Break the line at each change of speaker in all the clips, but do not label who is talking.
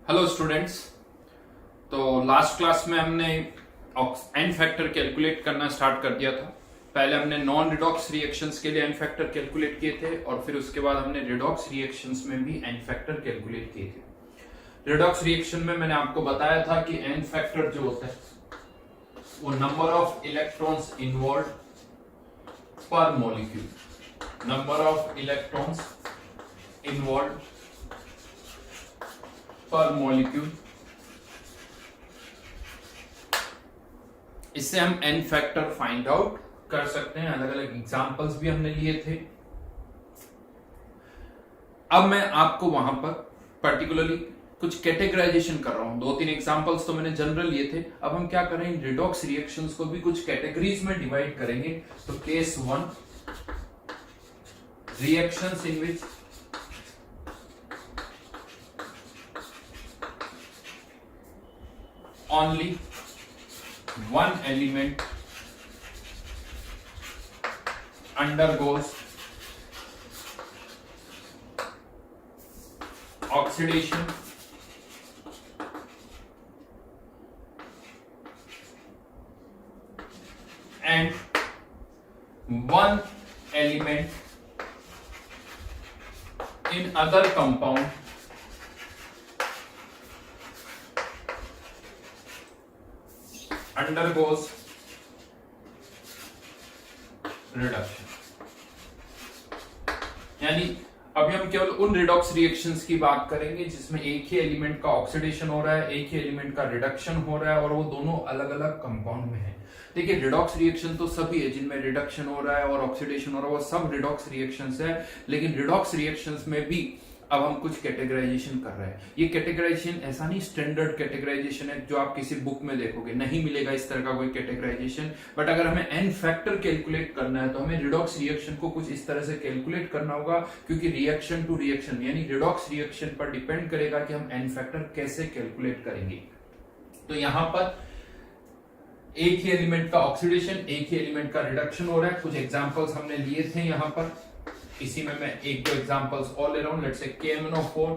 Hello students. तो last class में हमने एन फैक्टर कैलकुलेट करना स्टार्ट कर दिया था। पहले हमने नॉन रिडॉक्स रिएक्शंस के लिए एन फैक्टर कैलकुलेट किए थे और फिर उसके बाद हमने रिडॉक्स रिएक्शंस में भी एन फैक्टर कैलकुलेट किए थे। रिडॉक्स रिएक्शन में मैंने आपको बताया था कि एन फैक्टर जो होता है वो नंबर ऑफ इलेक्ट्रॉन्स इन्वॉल्व पर molecule, number of electrons involve पर मॉलिक्यूल, इससे हम एन फैक्टर फाइंड आउट कर सकते हैं। अलग अलग एग्जांपल्स भी हमने लिए थे। अब मैं आपको वहां पर पर्टिकुलरली कुछ कैटेगराइजेशन कर रहा हूं। 2-3 एग्जांपल्स तो मैंने जनरल लिए थे। अब हम क्या करें, रिडॉक्स रिएक्शंस को भी कुछ कैटेगरीज में डिवाइड करेंगे। तो case 1, reactions in which only one element undergoes oxidation and one element in other compound undergoes reduction। यानी अभी हम केवल उन रिडॉक्स रिएक्शंस की बात करेंगे जिसमें एक ही एलिमेंट का ऑक्सीडेशन हो रहा है, एक ही एलिमेंट का रिडक्शन हो रहा है और वो दोनों अलग अलग कंपाउंड में है। देखिए, रिडॉक्स रिएक्शन तो सभी है जिनमें रिडक्शन हो रहा है और ऑक्सीडेशन हो रहा है, वो सब रिडॉक्स रिएक्शंस है। लेकिन रिडॉक्स रिएक्शंस में भी अब हम कुछ कैटेगराइजेशन कर रहे हैं। ये कैटेगराइजेशन ऐसा नहीं स्टैंडर्ड कैटेगराइजेशन है जो आप किसी बुक में देखोगे, नहीं मिलेगा इस तरह का कोई कैटेगराइजेशन। बट अगर हमें एन फैक्टर कैलकुलेट करना है तो हमें रिडॉक्स रिएक्शन को कुछ इस तरह से कैलकुलेट करना होगा, क्योंकि रिएक्शन टू रिएक्शन यानी रिडॉक्स रिएक्शन पर डिपेंड करेगा कि हम एन फैक्टर कैसे कैलकुलेट करेंगे। तो यहां पर एक ही एलिमेंट का ऑक्सीडेशन, एक ही एलिमेंट का रिडक्शन हो रहा है। कुछ एग्जांपल्स हमने लिए थे यहां पर, इसी में मैं एक दो एग्जांपल्स और ले रहा हूं। Let's say KMnO4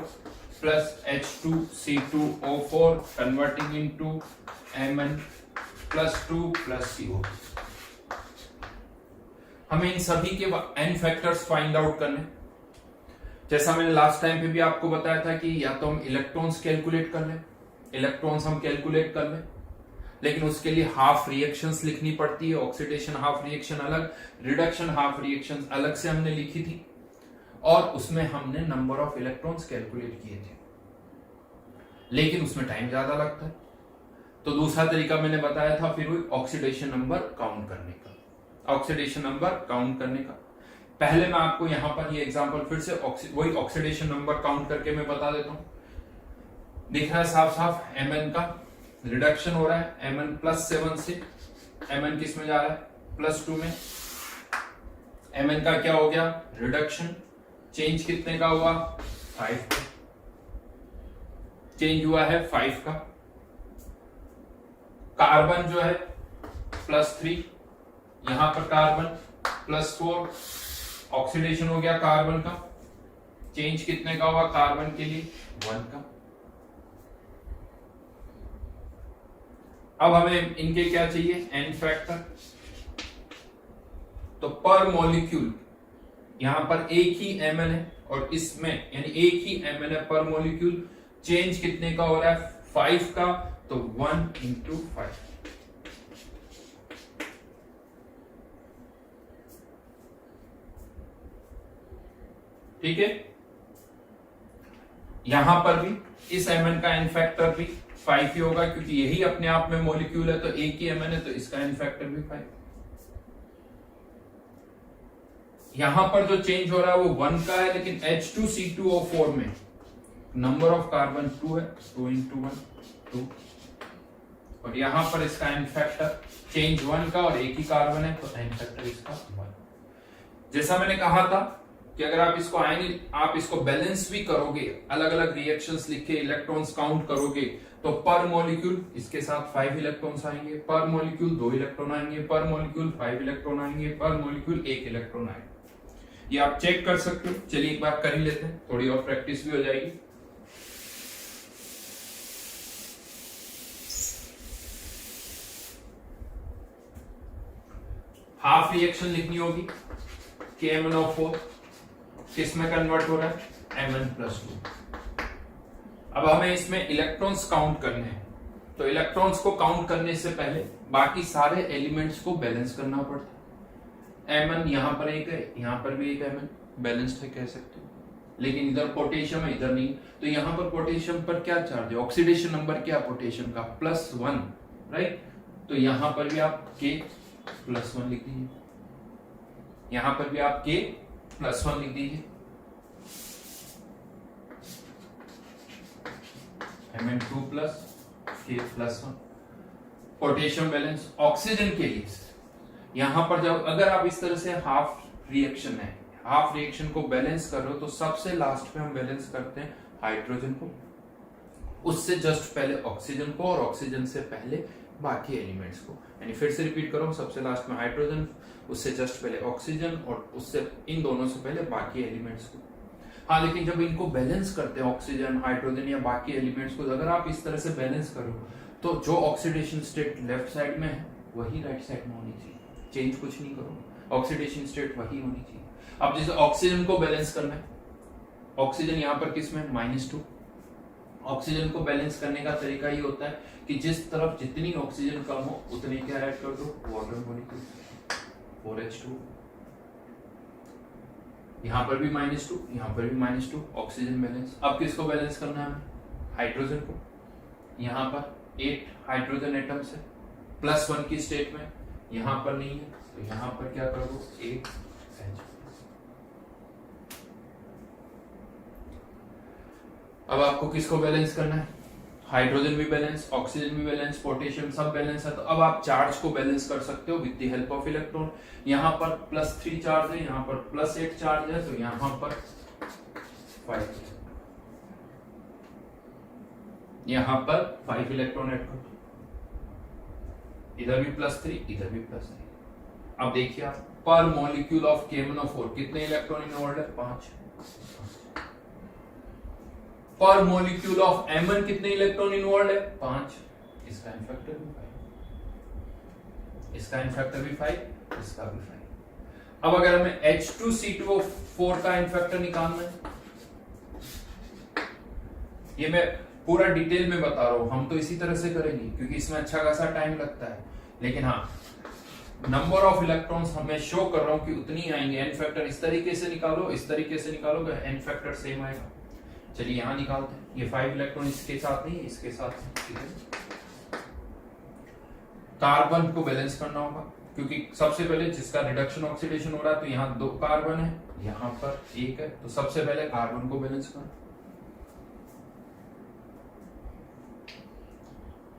plus H2C2O4 converting into Mn plus 2 plus CO। हमें इन सभी के एन फैक्टर्स फाइंड आउट करने। जैसा मैंने लास्ट टाइम पे भी आपको बताया था कि या तो हम इलेक्ट्रॉन्स कैलकुलेट कर लें, इलेक्ट्रॉन्स हम कैलकुलेट कर लें, लेकिन उसके लिए हाफ रिएक्शंस लिखनी पड़ती है। ऑक्सीडेशन हाफ रिएक्शन अलग, रिडक्शन हाफ रिएक्शन अलग से हमने लिखी थी और उसमें हमने नंबर ऑफ इलेक्ट्रॉन्स कैलकुलेट किए थे, लेकिन उसमें टाइम ज्यादा लगता है। तो दूसरा तरीका मैंने बताया था फिर ऑक्सीडेशन नंबर काउंट करने का। ऑक्सीडेशन नंबर काउंट करने का पहले मैं आपको यहां पर ये एग्जांपल फिर से वही ऑक्सीडेशन नंबर काउंट करके मैं बता देता हूं। दिख रहा है साफ साफ, Mn का रिडक्शन हो रहा है Mn +7 से Mn किस में जा रहा है +2 में। Mn का क्या हो गया रिडक्शन, चेंज कितने का हुआ 5 का, चेंज हुआ है 5 का। कार्बन जो है +3, यहां पर कार्बन +4, ऑक्सीडेशन हो गया कार्बन का, चेंज कितने का हुआ कार्बन के लिए 1 का। अब हमें इनके क्या चाहिए एन फैक्टर। तो पर मॉलिक्यूल यहां पर एक ही Mn है और इसमें यानी एक ही Mn है पर मॉलिक्यूल, चेंज कितने का हो रहा है 5 का, तो 1 × 5। ठीक है, यहां पर भी इस Mn का एन फैक्टर भी 5 ही होगा, क्योंकि यही अपने आप में मॉलिक्यूल है तो एक ही Mn है, तो इसका एन फैक्टर भी 5। यहां पर जो चेंज हो रहा है वो 1 का है, लेकिन H2C2O4 में नंबर ऑफ कार्बन 2 है, 2 × 1 2, और यहां पर इसका एन फैक्टर चेंज 1 का और एक ही कार्बन है तो एन फैक्टर इसका 1। जैसा मैंने कहा था कि अगर आप इसको बैलेंस भी करोगे, अलग अलग रिएक्शंस लिख के इलेक्ट्रॉन्स काउंट करोगे, तो पर मॉलिक्यूल इसके साथ 5 इलेक्ट्रॉन्स आएंगे, पर मॉलिक्यूल 2 इलेक्ट्रॉन आएंगे, पर मॉलिक्यूल 5 इलेक्ट्रॉन आएंगे, पर मॉलिक्यूल 1 इलेक्ट्रॉन आएंगे। ये आप चेक कर सकते हो। चलिए एक बार कर ही लेते हैं, थोड़ी और प्रैक्टिस भी हो जाएगी। हाफ रिएक्शन लिखनी होगी KMnO4 किस में कन्वर्ट हो रहा है Mn+2। अब हमें इसमें इलेक्ट्रॉन्स काउंट करने हैं, तो इलेक्ट्रॉन्स को काउंट करने से पहले बाकी सारे एलिमेंट्स को बैलेंस करना पड़ता है। Mn यहां पर एक है, यहां पर भी एक Mn, बैलेंस्ड है कह सकते हो, लेकिन इधर पोटेशियम है इधर नहीं, तो यहां पर पोटेशियम पर क्या चार्ज है, ऑक्सीडेशन नंबर क्या पोटेशियम का +1, राइट। तो यहां पर भी आप K+1 लिख दीजिए, यहां पर भी आप K+1 लिख दीजिए। Mn2 K+1 potassium balance. Oxygen के लिए यहां पर जब अगर आप इस तरह से हाफ रिएक्शन है, हाफ रिएक्शन को बैलेंस कर रहे हो, तो सबसे लास्ट में हम बैलेंस करते हैं हाइड्रोजन को, उससे जस्ट पहले ऑक्सीजन को, और ऑक्सीजन से पहले बाकी एलिमेंट्स को। यानी फिर से रिपीट करो, सबसे लास्ट में हाइड्रोजन, उससे जस्ट पहले ऑक्सीजन, और उससे इन दोनों से पहले बाकी एलिमेंट्स को। हाँ, लेकिन जब इनको बैलेंस करते हैं ऑक्सीजन, हाइड्रोजन या बाकी एलिमेंट्स को, अगर आप इस तरह से बैलेंस करो तो जो ऑक्सीडेशन स्टेट लेफ्ट साइड में है वही राइट साइड में होनी चाहिए, चेंज कुछ नहीं करो, ऑक्सीडेशन स्टेट वही होनी चाहिए। अब जैसे ऑक्सीजन को बैलेंस करना है, ऑक्सीजन यहाँ पर किस में -2, ऑक्सीजन को बैलेंस करने का तरीका ये होता है कि जिस तरफ जितनी ऑक्सीजन कम हो उतनी क्या ऐड कर दो, वाटर मॉलिक्यूल 4H2। यहां पर भी -2, यहां पर भी -2, ऑक्सीजन बैलेंस। अब किसको बैलेंस करना है, हाइड्रोजन को। यहां पर 8 हाइड्रोजन एटम्स है +1 की स्टेट में, यहां पर नहीं है, तो यहां पर क्या कर दो 8H। अब आपको किसको बैलेंस करना है, हाइड्रोजन भी बैलेंस, ऑक्सीजन भी बैलेंस, पोटेशियम सब बैलेंस है। तो अब आप चार्ज को बैलेंस कर सकते हो with the help of electron. यहां पर +3 चार्ज है, यहां पर +8 चार्ज है, तो यहां पर 5, यहां पर 5 इलेक्ट्रॉन ऐड करो, इधर भी +3, इधर भी +3। अब देखिए आप पर मॉलिक्यूल ऑफ KMnO4 कितने इलेक्ट्रॉन इन्वॉल्व है, 5। पर मॉलिक्यूल ऑफ Mn कितने इलेक्ट्रॉन इन्वॉल्व है, 5। इसका इन फैक्टर भी 5, इसका इन फैक्टर भी 5, इसका भी 5। अब अगर हमें H2C2O4 का इन फैक्टर निकालना है, ये मैं पूरा डिटेल में बता रहा हूं, हम तो इसी तरह से करेंगे क्योंकि इसमें अच्छा खासा टाइम लगता है, लेकिन हाँ नंबर ऑफ इलेक्ट्रॉन्स हमें शो कर रहा हूं कि उतनी आएंगे। एन फैक्टर इस तरीके से निकालो, इस तरीके से निकालोगे, एन फैक्टर सेम आएगा। चलिए यहां निकालते हैं, ये 5 इलेक्ट्रॉन इसके साथ नहीं, इसके साथ ठीक है। कार्बन को बैलेंस करना होगा क्योंकि सबसे पहले जिसका रिडक्शन ऑक्सीडेशन हो रहा है, तो यहाँ 2 कार्बन है, यहाँ पर 1 है, तो सबसे पहले कार्बन को बैलेंस करना।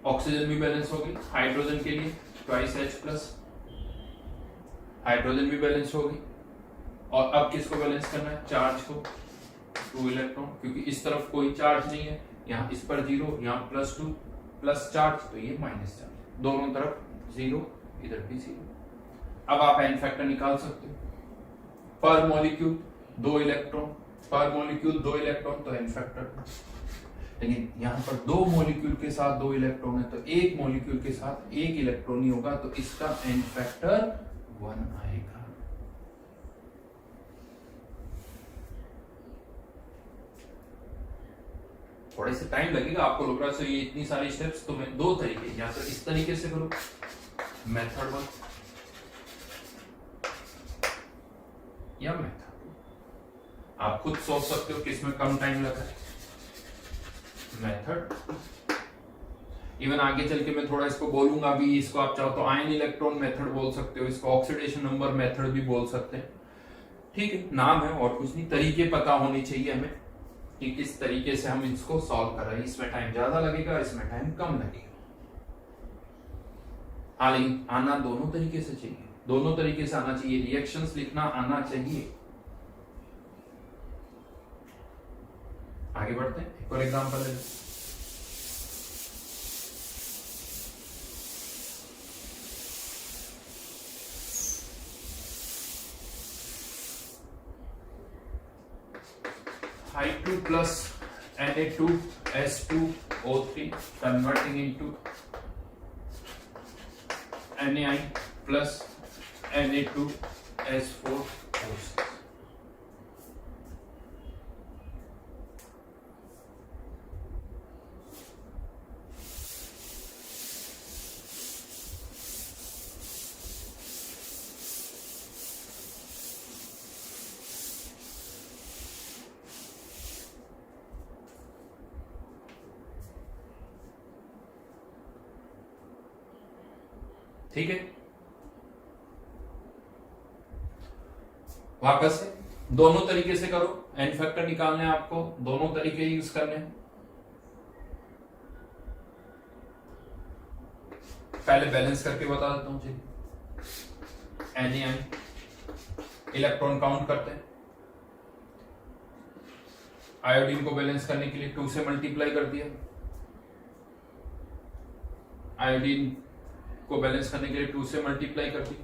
ऑक्सीजन भी बैलेंस होगी, हाइड्रोजन के लिए 2H+, हाइड्रोजन भी बैलेंस होगी। और अब किसको बैलेंस करना है, चार्ज को, 2 इलेक्ट्रॉन, क्योंकि इस तरफ कोई चार्ज नहीं है, यहाँ इस पर 0, यहाँ +2 प्लस चार्ज, तो ये माइनस चार्ज, दोनों तरफ 0, इधर भी 0। अब आप एन फैक्टर निकाल सकते हो, पर मॉलिक्यूल 2 इलेक्ट्रॉन, पर मॉलिक्यूल 2 इलेक्ट्रॉन, तो एन फैक्टर। लेकिन यहाँ पर 2 मॉलिक्यूल के साथ 2 इलेक्ट्रॉन है, तो एक मॉलिक्यूल के साथ 1 इलेक्ट्रॉन ही होगा, तो इसका एन फैक्टर 1 आएगा। थोड़े से टाइम लगेगा, आपको लग रहा है ये इतनी सारी स्टेप्स, तो मैं 2 तरीके, या तो इस तरीके से करो मेथड 1 या मेथड 2, आप खुद सोच सकते हो कि इसमें कम टाइम लगा है। मेथड इवन आगे चल के मैं थोड़ा इसको बोलूंगा भी, इसको आप चाहो तो आयन इलेक्ट्रॉन मेथड बोल सकते हो, इसको ऑक्सीडेशन नंबर मेथड भी बोल सकते हैं, ठीक है, नाम है और कुछ नहीं, तरीके पता होनी चाहिए हमें कि किस तरीके से हम इसको सॉल्व कर रहे हैं। इसमें टाइम ज्यादा लगेगा, इसमें टाइम कम लगेगा। हाँ, लेकिन आना दोनों तरीके से चाहिए, दोनों तरीके से आना चाहिए, रिएक्शंस लिखना आना चाहिए। आगे बढ़ते हैं, एक और एग्जांपल ले लेते हैं। I2 plus Na2S2O3 converting into Na plus Na2S4O6। ठीक है, वापस से दोनों तरीके से करो, एन फैक्टर निकालने हैं आपको, दोनों तरीके यूज करने हैं। पहले बैलेंस करके बता देता हूं। चलिए NaN इलेक्ट्रॉन काउंट करते हैं। आयोडीन को बैलेंस करने के लिए 2 से मल्टीप्लाई कर दिया, आयोडीन को बैलेंस करने के लिए 2 से मल्टीप्लाई कर दी।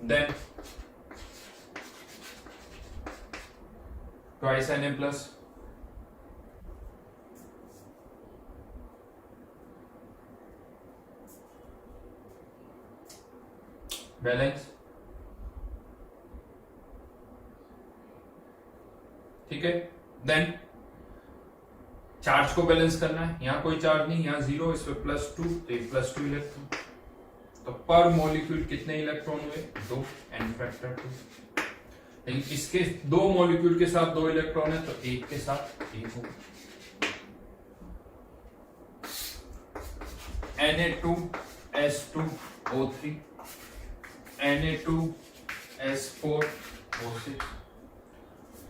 Then twice Na plus, balance. ठीक है, देन चार्ज को बैलेंस करना है। यहां कोई चार्ज नहीं, यहां 0, इस पे +2, तो +2 इलेक्ट्रॉन। तो पर मॉलिक्यूल कितने इलेक्ट्रॉन हुए? 2, n फैक्टर 2। लेकिन इसके 2 मॉलिक्यूल के साथ 2 इलेक्ट्रॉन है, तो 1 के साथ 1 होगा। Na2S2O3, Na2S4O6।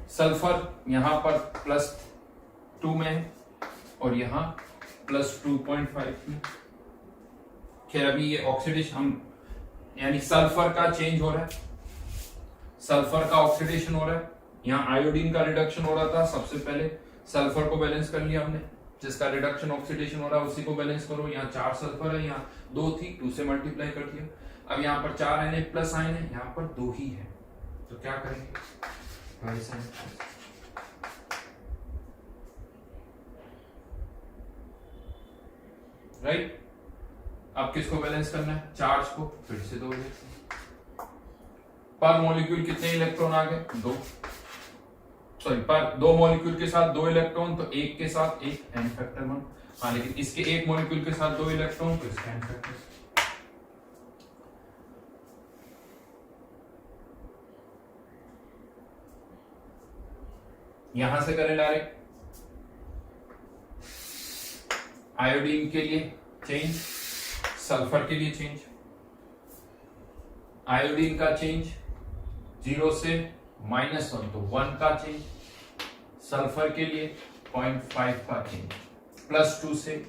सल्फर यहां पर +2 में है और यहां +2.5 में। खैर अभी ये ऑक्सीडेशन हम, यानी सल्फर का चेंज हो रहा है, सल्फर का ऑक्सीडेशन हो रहा है। यहाँ आयोडीन का रिडक्शन हो रहा था, सबसे पहले सल्फर को बैलेंस कर लिया हमने, जिसका रिडक्शन ऑक्सीडेशन हो रहा है उसी को बैलेंस करो। यहाँ 4 सल्फर है, यहाँ 2 थी, 2 से मल्टीप्लाई कर दिया। अब यहाँ पर 4 Na प्लस आयन है, यहाँ पर 2 ही है, तो क्या करेंगे? राइट। अब किसको बैलेंस करना है? चार्ज को। फिर से 2 इलेक्ट्रॉन पर मॉलिक्यूल। कितने इलेक्ट्रॉन आ गए? 2। सॉरी, पर 2 मॉलिक्यूल के साथ 2 इलेक्ट्रॉन, तो 1 के साथ 1, n फैक्टर 1। हाँ, लेकिन इसके 1 मॉलिक्यूल के साथ 2 इलेक्ट्रॉन, तो इसका n फैक्टर। यहां से करें डायरेक्ट। आयोडीन के लिए चेंज, सल्फर के लिए चेंज। आयोडीन का चेंज 0 से -1, तो 1 का चेंज। सल्फर के लिए 0.5 का चेंज, +2 से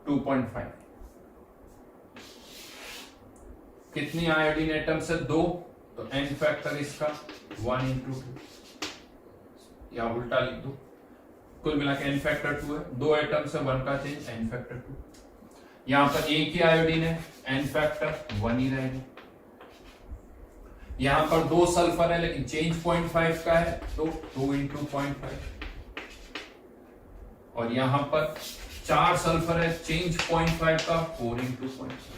2.5। कितनी आयोडीन एटम्स है? 2, तो n फैक्टर इसका 1 × 2, या उल्टा लिख दो, कुल मिला के n फैक्टर 2 है। 2 एटम्स है, 1 का चेंज, n फैक्टर 2। यहां पर एक ही आयोडीन है, n फैक्टर 1 ही रहेगा। यहां पर 2 सल्फर है, लेकिन चेंज 0.5 का है, तो 2 × 0.5। और यहां पर 4 सल्फर है, चेंज 0.5 का, 4 × 0.5।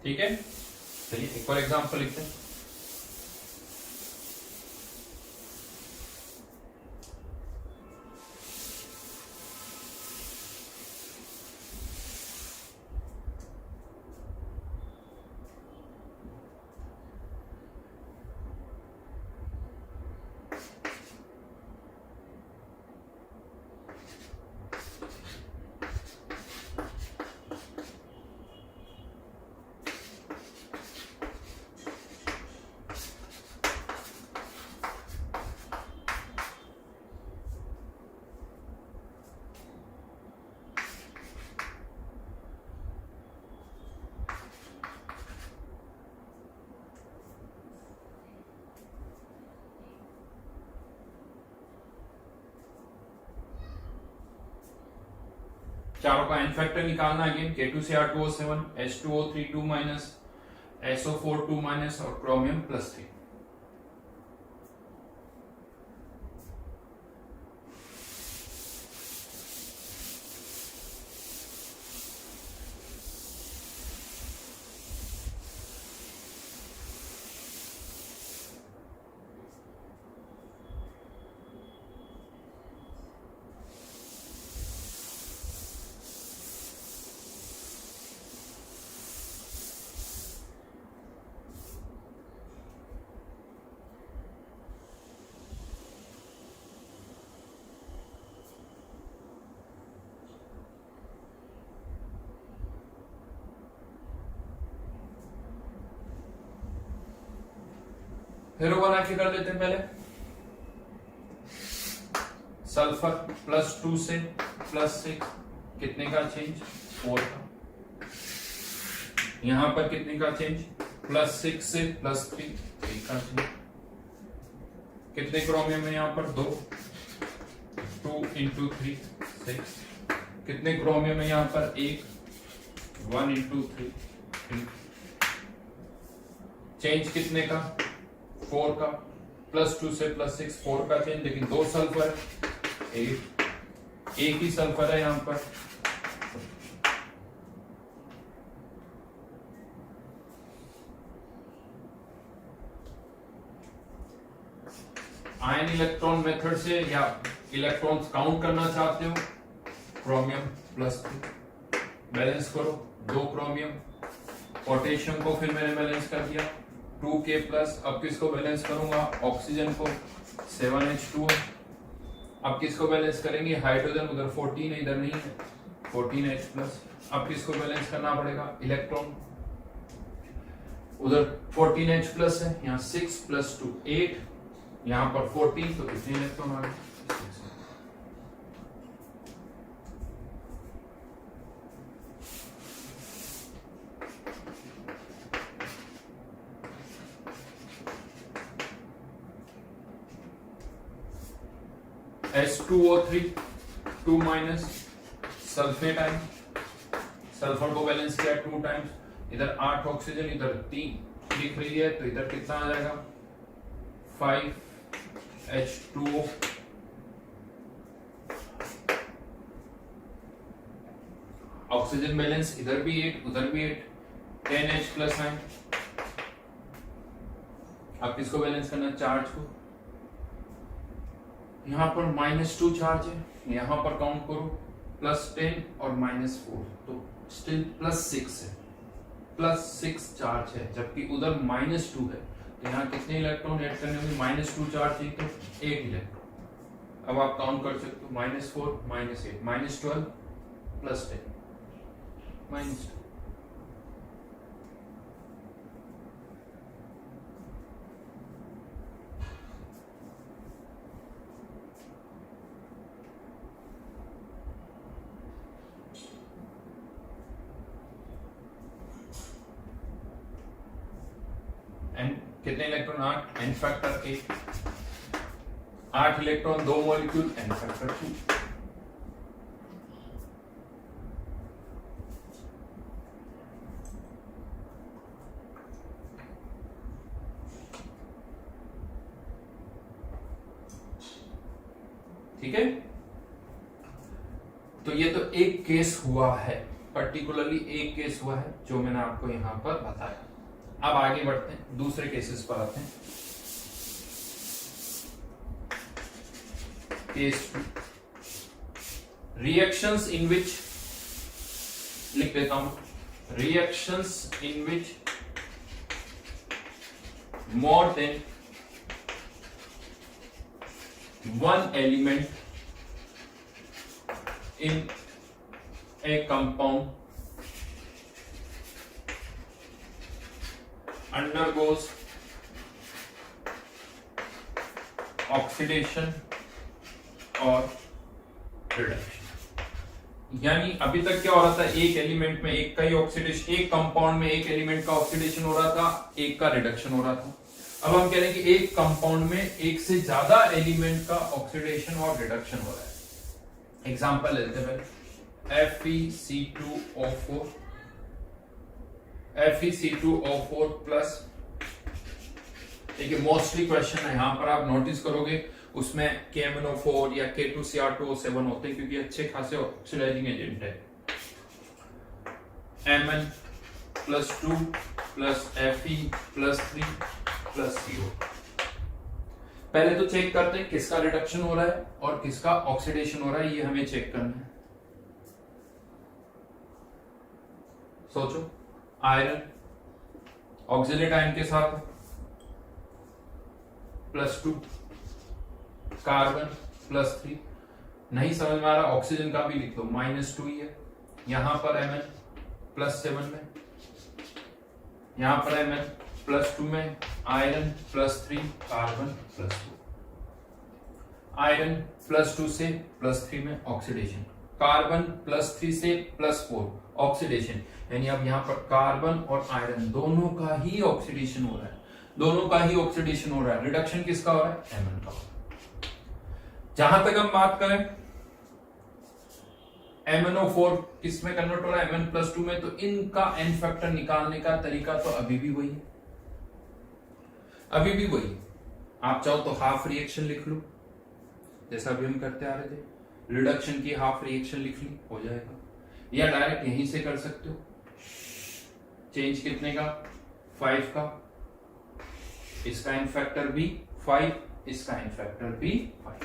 ठीक है, चलिए एक और एग्जांपल लिखते हैं। चारों का एन फैक्टर निकालना again K2Cr2O7 H2O3 2 minus SO4 2 minus और क्रोमियम +3। हेरो बना के कर लेते हैं पहले। सल्फर +2 से +6 कितने का चेंज 4 का। यहां पर कितने का चेंज +6 से +3 3 का चेंज। कितने क्रोमियम है यहां पर 2 2 × 3 6। कितने क्रोमियम है यहां पर 1 1 × 3 चेंज कितने का 4 का। +2 से +6 4 का चेंज, लेकिन 2 सल्फर 8 एक ही सल्फर है यहां पर। आयन इलेक्ट्रॉन मेथड से या इलेक्ट्रॉन्स काउंट करना चाहते हो, क्रोमियम +3 बैलेंस करो 2 क्रोमियम। पोटेशियम को फिर मैंने बैलेंस कर दिया 2K+। अब किसको बैलेंस करूंगा ऑक्सीजन को 7H2O। अब किसको बैलेंस करेंगे हाइड्रोजन, उधर 14 है इधर नहीं है 14H+। अब किसको बैलेंस करना पड़ेगा इलेक्ट्रॉन, उधर 14H+ है, यहाँ 6 + 2 8, यहाँ पर 14, तो कितने इलेक्ट्रॉन आ गए 6। H2O3 2 minus sulphate ion, sulphur को बैलेंस किया 2 टाइम्स, इधर 8 ऑक्सीजन इधर 3 दिख रही है, तो इधर कितना आ जाएगा 5H2O। ऑक्सीजन बैलेंस इधर भी 8 उधर भी 8 10H+ आयन। अब किसको बैलेंस करना चार्ज को, यहां पर -2 चार्ज है, यहां पर काउंट करो +10 और -4, तो स्टिल +6 है, +6 चार्ज है, जबकि उधर -2 है, तो यहाँ कितने इलेक्ट्रॉन ऐड करने होंगे -2 चार्ज है तो 1 इलेक्ट्रॉन। अब आप काउंट कर सकते हो -4 -8 -12 +10 -2। कितने electron 8 n factor 8 8 electron 2 molecule n factor 2। ठीक है, तो ये तो एक केस हुआ है, पर्टिकुलरली एक केस हुआ है जो मैंने आपको यहां पर बताया। अब आगे बढ़ते हैं, दूसरे केसेस पर आते हैं। केस 2, रिएक्शंस इन विच, लिख देता हूं, reactions in which more than one element in a compound undergoes oxidation or reduction। यानी अभी तक क्या हो रहा था, एक एलिमेंट में एक का ही ऑक्सीडेशन, एक कंपाउंड में एक एलिमेंट का ऑक्सीडेशन हो रहा था, एक का रिडक्शन हो रहा था। अब हम कह रहे हैं कि एक कंपाउंड में एक से ज्यादा एलिमेंट का ऑक्सीडेशन और रिडक्शन हो रहा है। एग्जांपल लेते हैं, FeC2O4 FeC2O4 प्लस, देखिए मोस्टली क्वेश्चन है यहां पर आप नोटिस करोगे उसमें KMnO4 या K2Cr2O7 होते हैं क्योंकि अच्छे खासे ऑक्सीडाइजिंग एजेंट है। Mn+2 plus Fe+3 plus CO। पहले तो चेक करते हैं किसका रिडक्शन हो रहा है और किसका ऑक्सीडेशन हो रहा है, ये हमें चेक करना है। सोचो, आयरन ऑक्सिलेट आयन के साथ +2, कार्बन +3, नहीं समझ में आ रहा ऑक्सीजन का भी लिख लो -2 ही है। यहां पर Mn+7 में, यहां पर Mn+2 में, आयरन +3, कार्बन +2, आयरन +2 से +3 में ऑक्सीडेशन, कार्बन +3 से +4 ऑक्सीडेशन, यानी अब यहां पर कार्बन और आयरन दोनों का ही ऑक्सीडेशन हो रहा है, दोनों का ही ऑक्सीडेशन हो रहा है। रिडक्शन किसका हो रहा है? Mn का। जहां तक हम बात करें MnO4 किस में कन्वर्ट हो रहा है? Mn+2 में। तो इनका एन फैक्टर निकालने का तरीका तो अभी भी वही है, अभी भी वही। आप चाहो तो हाफ रिएक्शन लिख लो जैसा अभी हम करते आ रहे थे, रिडक्शन की हाफ रिएक्शन लिख ली, हो जाएगा। या डायरेक्ट यहीं से कर सकते हो। चेंज कितने का? 5 का। इसका एन फैक्टर भी 5, इसका एन फैक्टर भी 5,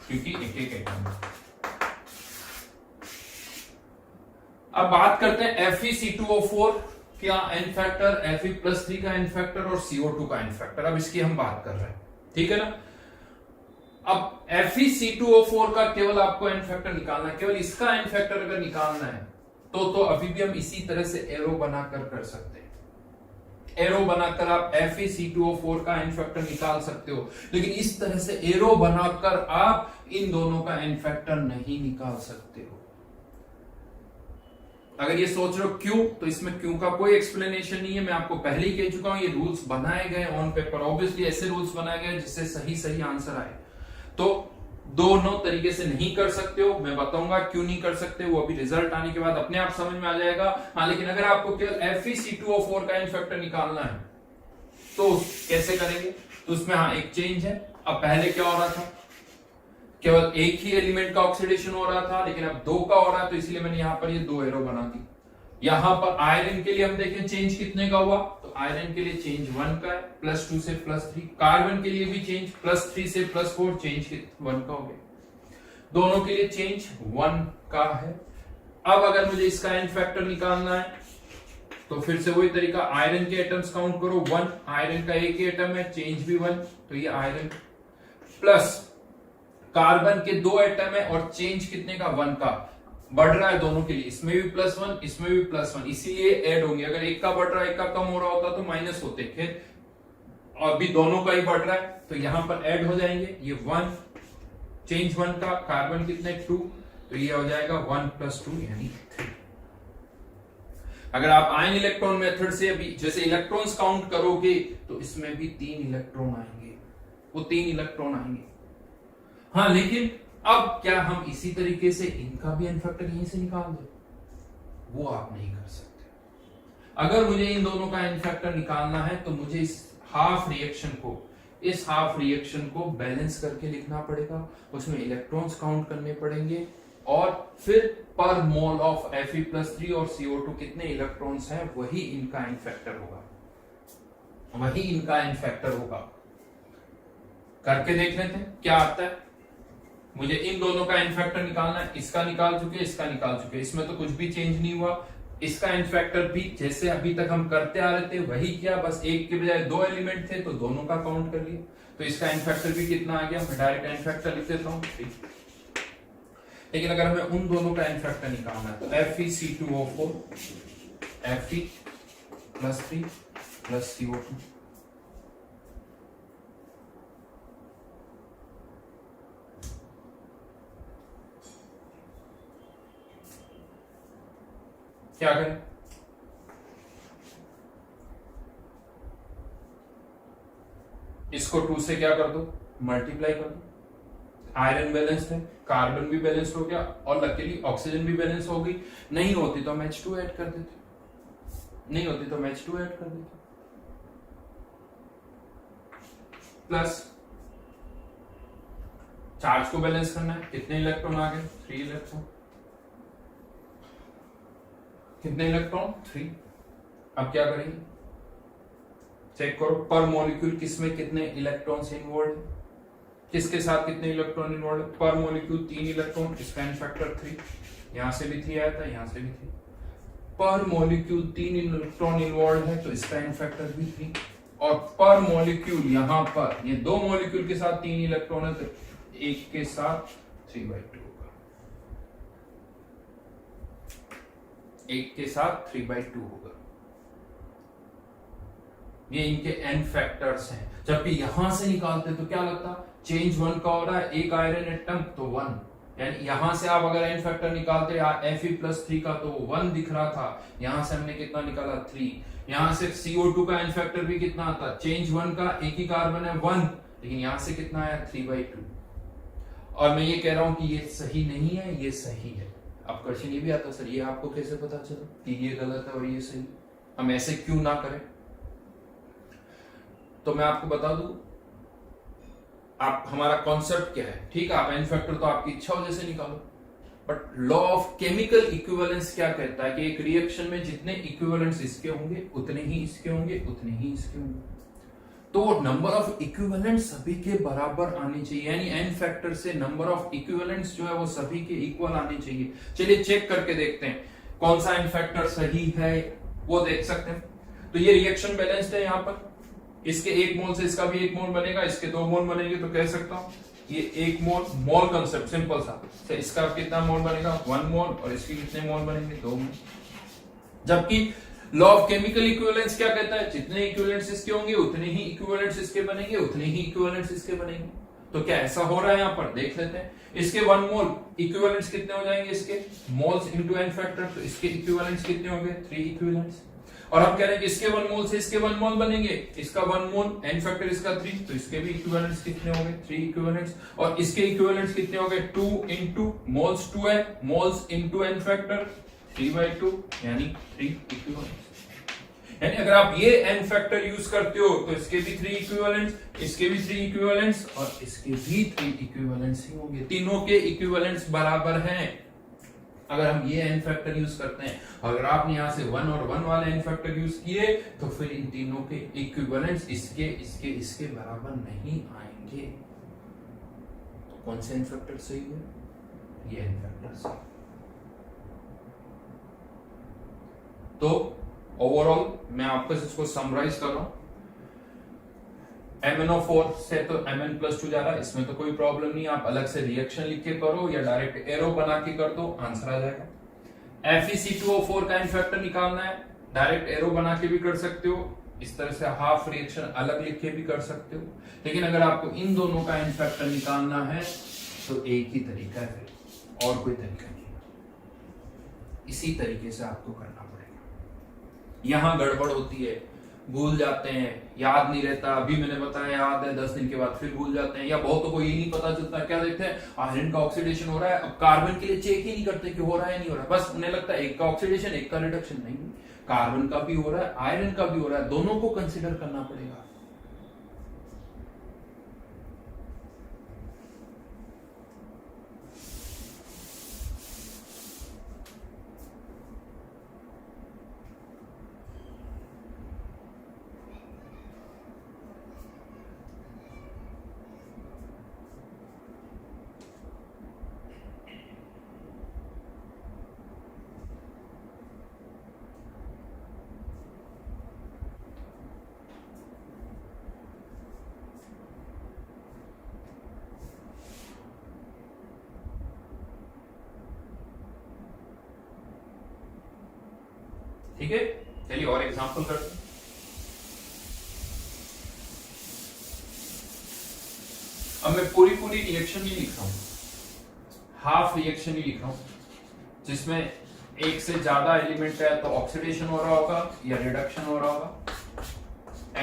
क्योंकि एक एक एटम। अब बात करते हैं FeC2O4 क्या एन फैक्टर, Fe+3 का एन फैक्टर और CO2 का एन फैक्टर। अब इसकी हम बात कर रहे हैं, ठीक है ना। अब FeC2O4 का केवल आपको एन फैक्टर निकालना है, केवल इसका एन फैक्टर अगर निकालना है तो अभी भी हम इसी तरह से एरो बनाकर कर सकते हैं। एरो बनाकर आप FeC2O4 का एन फैक्टर निकाल सकते हो, लेकिन इस तरह से एरो बनाकर आप इन दोनों का एन फैक्टर नहीं निकाल सकते हो। अगर ये सोच रहे हो क्यों, तो इसमें क्यों का कोई एक्सप्लेनेशन नहीं है। मैं आपको पहले ही कह चुका हूं, ये रूल्स बनाए गए ऑन पेपर, ऑब्वियसली ऐसे रूल्स बनाए गए जिससे सही सही आंसर आए। तो दोनों तरीके से नहीं कर सकते हो, मैं बताऊंगा क्यों नहीं कर सकते, वो अभी रिजल्ट आने के बाद अपने आप समझ में आ जाएगा। हाँ, लेकिन अगर आपको केवल FeC2O4 का एन फैक्टर निकालना है तो कैसे करेंगे? तो उसमें हाँ एक चेंज है। अब पहले क्या हो रहा था, केवल एक ही एलिमेंट का ऑक्सीडेशन हो रहा था, लेकिन अब 2 का हो रहा है, तो इसलिए मैंने यहां पर ये 2 एरो बना दी। यहां पर आयरन के लिए हम देखें चेंज कितने का हुआ, तो आयरन के लिए चेंज 1 का है, +2 से +3। कार्बन के लिए भी चेंज +3 से +4, चेंज 1 का हो गया। दोनों के लिए चेंज 1 का है। अब अगर मुझे इसका एन फैक्टर निकालना है तो फिर से वही तरीका, आयरन के एटम्स काउंट करो 1, आयरन का एक ही एटम है, चेंज भी 1, तो ये आयरन, प्लस कार्बन के 2 एटम है और चेंज कितने का? 1 का। बढ़ रहा है दोनों के लिए, इसमें भी +1, इसमें भी +1, इसीलिए ऐड होंगे। अगर एक का बढ़ रहा है एक का कम हो रहा होता तो माइनस होते, फिर अभी दोनों का ही बढ़ रहा है तो यहां पर ऐड हो जाएंगे। ये 1, चेंज 1 का, कार्बन कितने 2, तो ये हो जाएगा 1 + 2 यानी 3। अगर आप आयन इलेक्ट्रॉन मेथड से अभी जैसे इलेक्ट्रॉन्स काउंट करोगे तो इसमें भी 3 इलेक्ट्रॉन आएंगे, वो 3 इलेक्ट्रॉन आएंगे। हाँ, लेकिन अब क्या हम इसी तरीके से इनका भी एन फैक्टर यहीं से निकाल दें? वो आप नहीं कर सकते। अगर मुझे इन दोनों का एन फैक्टर निकालना है तो मुझे इस हाफ रिएक्शन को बैलेंस करके लिखना पड़ेगा, उसमें इलेक्ट्रॉन्स काउंट करने पड़ेंगे और फिर पर मोल ऑफ Fe+3 और CO2 कितने इलेक्ट्रॉन्स हैं वही इनका एन फैक्टर होगा, वही इनका एन फैक्टर होगा। करके देख लेते हैं क्या आता है। मुझे इन दोनों का एन फैक्टर निकालना है, इसका निकाल चुके, इसका निकाल चुके, इसमें तो कुछ भी चेंज नहीं हुआ। इसका एन फैक्टर भी जैसे अभी तक हम करते आ रहे थे वही किया, बस एक के बजाय 2 एलिमेंट थे तो दोनों का काउंट कर लिया, तो इसका एन फैक्टर भी कितना आ गया। मैं डायरेक्ट एन फैक्टर लिख देता हूं। लेकिन अगर हमें उन दोनों का एन फैक्टर निकालना है तो FeC2O4 Fe+3 प्लस CO2, क्या करें? इसको 2 से क्या कर दो? मल्टीप्लाई कर दो। आयरन बैलेंस है, कार्बन भी बैलेंस हो गया और लकीली ऑक्सीजन भी बैलेंस हो गई। नहीं होती तो हम H2 ऐड कर देते, नहीं होती तो हम H2 ऐड कर देते। प्लस चार्ज को बैलेंस करना है, कितने इलेक्ट्रॉन आ गए? 3 इलेक्ट्रॉन। कितने इलेक्ट्रॉन? 3। अब क्या करेंगे? चेक करो पर मॉलिक्यूल किसमें कितने इलेक्ट्रॉन्स इन्वॉल्व है, किसके साथ कितने इलेक्ट्रॉन इन्वॉल्व है? पर मॉलिक्यूल 3 इलेक्ट्रॉन, स्पैन फैक्टर 3। यहां से भी 3 आया था, यहां से भी 3। पर मॉलिक्यूल 3 इलेक्ट्रॉन इन्वॉल्व है तो स्पैन फैक्टर भी 3। और पर मॉलिक्यूल यहां पर ये 2 मॉलिक्यूल के साथ 3 इलेक्ट्रॉन है तो एक के साथ 3/2 होगा, एक के साथ 3/2 होगा। ये इनके एन फैक्टर्स हैं। जबकि यहां से निकालते तो क्या लगता, चेंज 1 का हो रहा है, एक आयरन एटम तो 1, यानी यहां से आप अगर एन फैक्टर निकालते Fe+3 का तो 1 दिख रहा था, यहां से हमने कितना निकाला 3। यहां से CO2 का एन फैक्टर भी कितना आता, चेंज 1 का, एक ही कार्बन है 1, लेकिन यहां से कितना आया 3/2। और मैं ये कह रहा हूं कि ये सही नहीं है, ये सही है। अब क्वेश्चन ये भी आता सर ये आपको कैसे पता चला कि ये गलत है और ये सही, हम ऐसे क्यों ना करें? तो मैं आपको बता दूं, आप हमारा कॉन्सेप्ट क्या है, ठीक है? आप एन फैक्टर तो आपकी इच्छा हो जैसे निकालो, but law of chemical equivalence क्या कहता है कि एक रिएक्शन में जितने इक्विवेलेंट्स इसके होंगे उतने ही इसके होंगे, उतने ही इसके होंगे। तो नंबर ऑफ इक्विवेलेंट सभी के बराबर आने चाहिए, यानी एन फैक्टर से नंबर ऑफ इक्विवेलेंट्स जो है वो सभी के इक्वल आने चाहिए। चलिए चेक करके देखते हैं कौन सा एन फैक्टर सही है, वो देख सकते हैं। तो ये रिएक्शन बैलेंस्ड है, यहाँ पर इसके 1 मोल से इसका भी 1 मोल बनेगा, इसके 2 मोल बनेंगे, तो कह सकता हूं ये 1 मोल, मोल कंसेप्ट सिंपल सा, तो इसका कितना मोल बनेगा 1 मोल, और इसके कितने मोल बनेंगे 2 मोल। जबकि लॉ ऑफ केमिकल इक्विवेलेंस क्या कहता है, जितने इक्विवेलेंट्स इसके होंगे उतने ही इक्विवेलेंट्स इसके बनेंगे, उतने ही इक्विवेलेंट्स इसके बनेंगे। तो क्या ऐसा हो रहा है? यहाँ पर देख लेते हैं। इसके 1 मोल इक्विवेलेंट्स कितने हो जाएंगे, इसके मोल्स इनटू एन फैक्टर, तो इसके इक्विवेलेंट्स कितने होंगे 3 इक्विवेलेंट्स। और हम कह रहे हैं कि इसके 1 मोल से इसके 1 मोल बनेंगे, इसका 1 मोल एन फैक्टर इसका 3, तो इसके भी इक्विवेलेंट्स कितने होंगे 3 इक्विवेलेंट्स। और इसके इक्विवेलेंट्स कितने होंगे 2 इंटू मोल्स 2 है, मोल्स इंटू एन फैक्टर 3/2, यानी 3 इक्विवेलेंट्स। यानी अगर आप ये एन फैक्टर यूज करते हो तो इसके भी 3 इक्विवेलेंट्स, इसके भी 3 इक्विवेलेंट्स और इसके भी 3 इक्विवेलेंट्स ही होंगे। तीनों के इक्विवेलेंट्स बराबर हैं अगर हम ये एन फैक्टर यूज करते हैं। अगर आपने यहां से 1 और 1 वाले एन फैक्टर यूज किए तो फिर इन तीनों के इक्विवेलेंट्स इसके बराबर नहीं आएंगे। तो कौन सा एन फैक्टर सही है? ये एन फैक्टर सही। तो ओवरऑल मैं आपको इसको समराइज कर रहा हूं, MnO4 से तो Mn+2 जा रहा है, इसमें तो कोई प्रॉब्लम नहीं। आप अलग से रिएक्शन लिख के करो या डायरेक्ट एरो बना के कर दो, आंसर आ जाएगा। FeC2O4 का एन फैक्टर निकालना है, डायरेक्ट एरो बना के भी कर सकते हो, इस तरह से हाफ रिएक्शन अलग लिख के भी कर सकते हो। लेकिन अगर आपको इन दोनों का एन फैक्टर निकालना है तो एक ही तरीका है, फिर और कोई तरीका नहीं, इसी तरीके से आपको करना पड़ेगा। यहां गड़बड़ होती है, भूल जाते हैं, याद नहीं रहता। अभी मैंने बताया याद है, 10 दिन के बाद फिर भूल जाते हैं। या बहुतों को ये नहीं पता चलता, क्या देखते हैं आयरन का ऑक्सीडेशन हो रहा है, अब कार्बन के लिए चेक ही नहीं करते कि हो रहा है नहीं हो रहा है, बस उन्हें लगता है एक का ऑक्सीडेशन एक का रिडक्शन। नहीं, कार्बन का भी हो रहा है, आयरन का भी हो रहा है, दोनों को कंसिडर करना पड़ेगा। ठीक है, चलिए और एग्जांपल करते हैं। अब मैं पूरी रिएक्शन नहीं लिख रहा हूं, हाफ रिएक्शन ही लिख रहा हूं, जिसमें एक से ज्यादा एलिमेंट है तो ऑक्सीडेशन हो रहा होगा या रिडक्शन हो रहा होगा।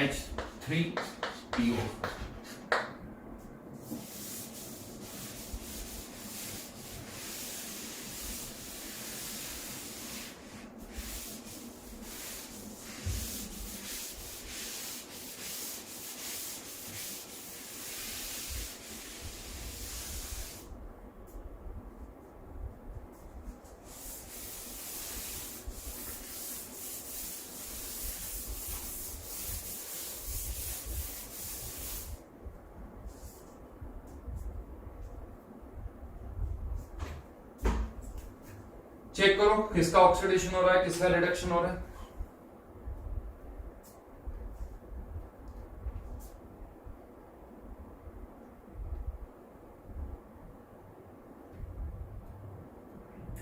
H3PO चेक करो किसका ऑक्सीडेशन हो रहा है, किसका रिडक्शन हो रहा है।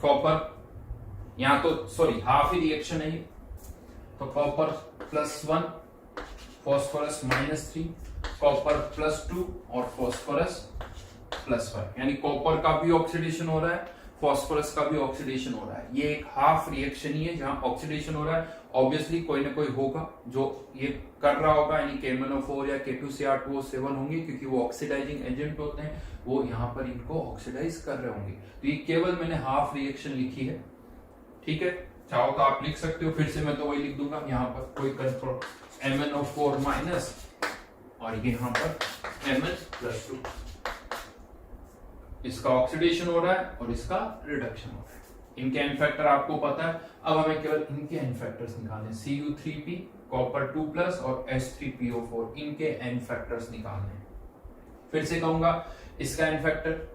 कॉपर, यहां तो सॉरी हाफ ही रिएक्शन है ये, तो कॉपर +1 फॉस्फोरस -3, कॉपर +2 और फॉस्फोरस +1, यानी कॉपर का भी ऑक्सीडेशन हो रहा है, फॉस्फोरस का भी ऑक्सीडेशन हो रहा है। ये एक हाफ रिएक्शन ही है जहां ऑक्सीडेशन हो रहा है। ऑब्वियसली कोई ना कोई होगा जो ये कर रहा होगा, यानी KMnO4 या K2Cr2O7 होंगे, क्योंकि वो ऑक्सीडाइजिंग एजेंट होते हैं, वो यहाँ पर इनको ऑक्सीडाइज कर रहे होंगे। तो ये केवल मैंने हाफ रिएक्शन लिखी है, ठीक है। चाहो तो आप लिख सकते हो, फिर से मैं तो वही लिख दूंगा यहाँ पर, कोई कंट्रोल MnO4 माइनस और ये यहाँ पर Mn+2, इसका ऑक्सीडेशन हो रहा है और इसका रिडक्शन हो रहा है। इनके एन फैक्टर आपको पता है, अब हमें केवल इनके एन फैक्टर्स निकालने, Cu3p कॉपर 2+ और H3PO4, इनके एन फैक्टर्स निकालने हैं। फिर से कहूंगा, इसका एन फैक्टर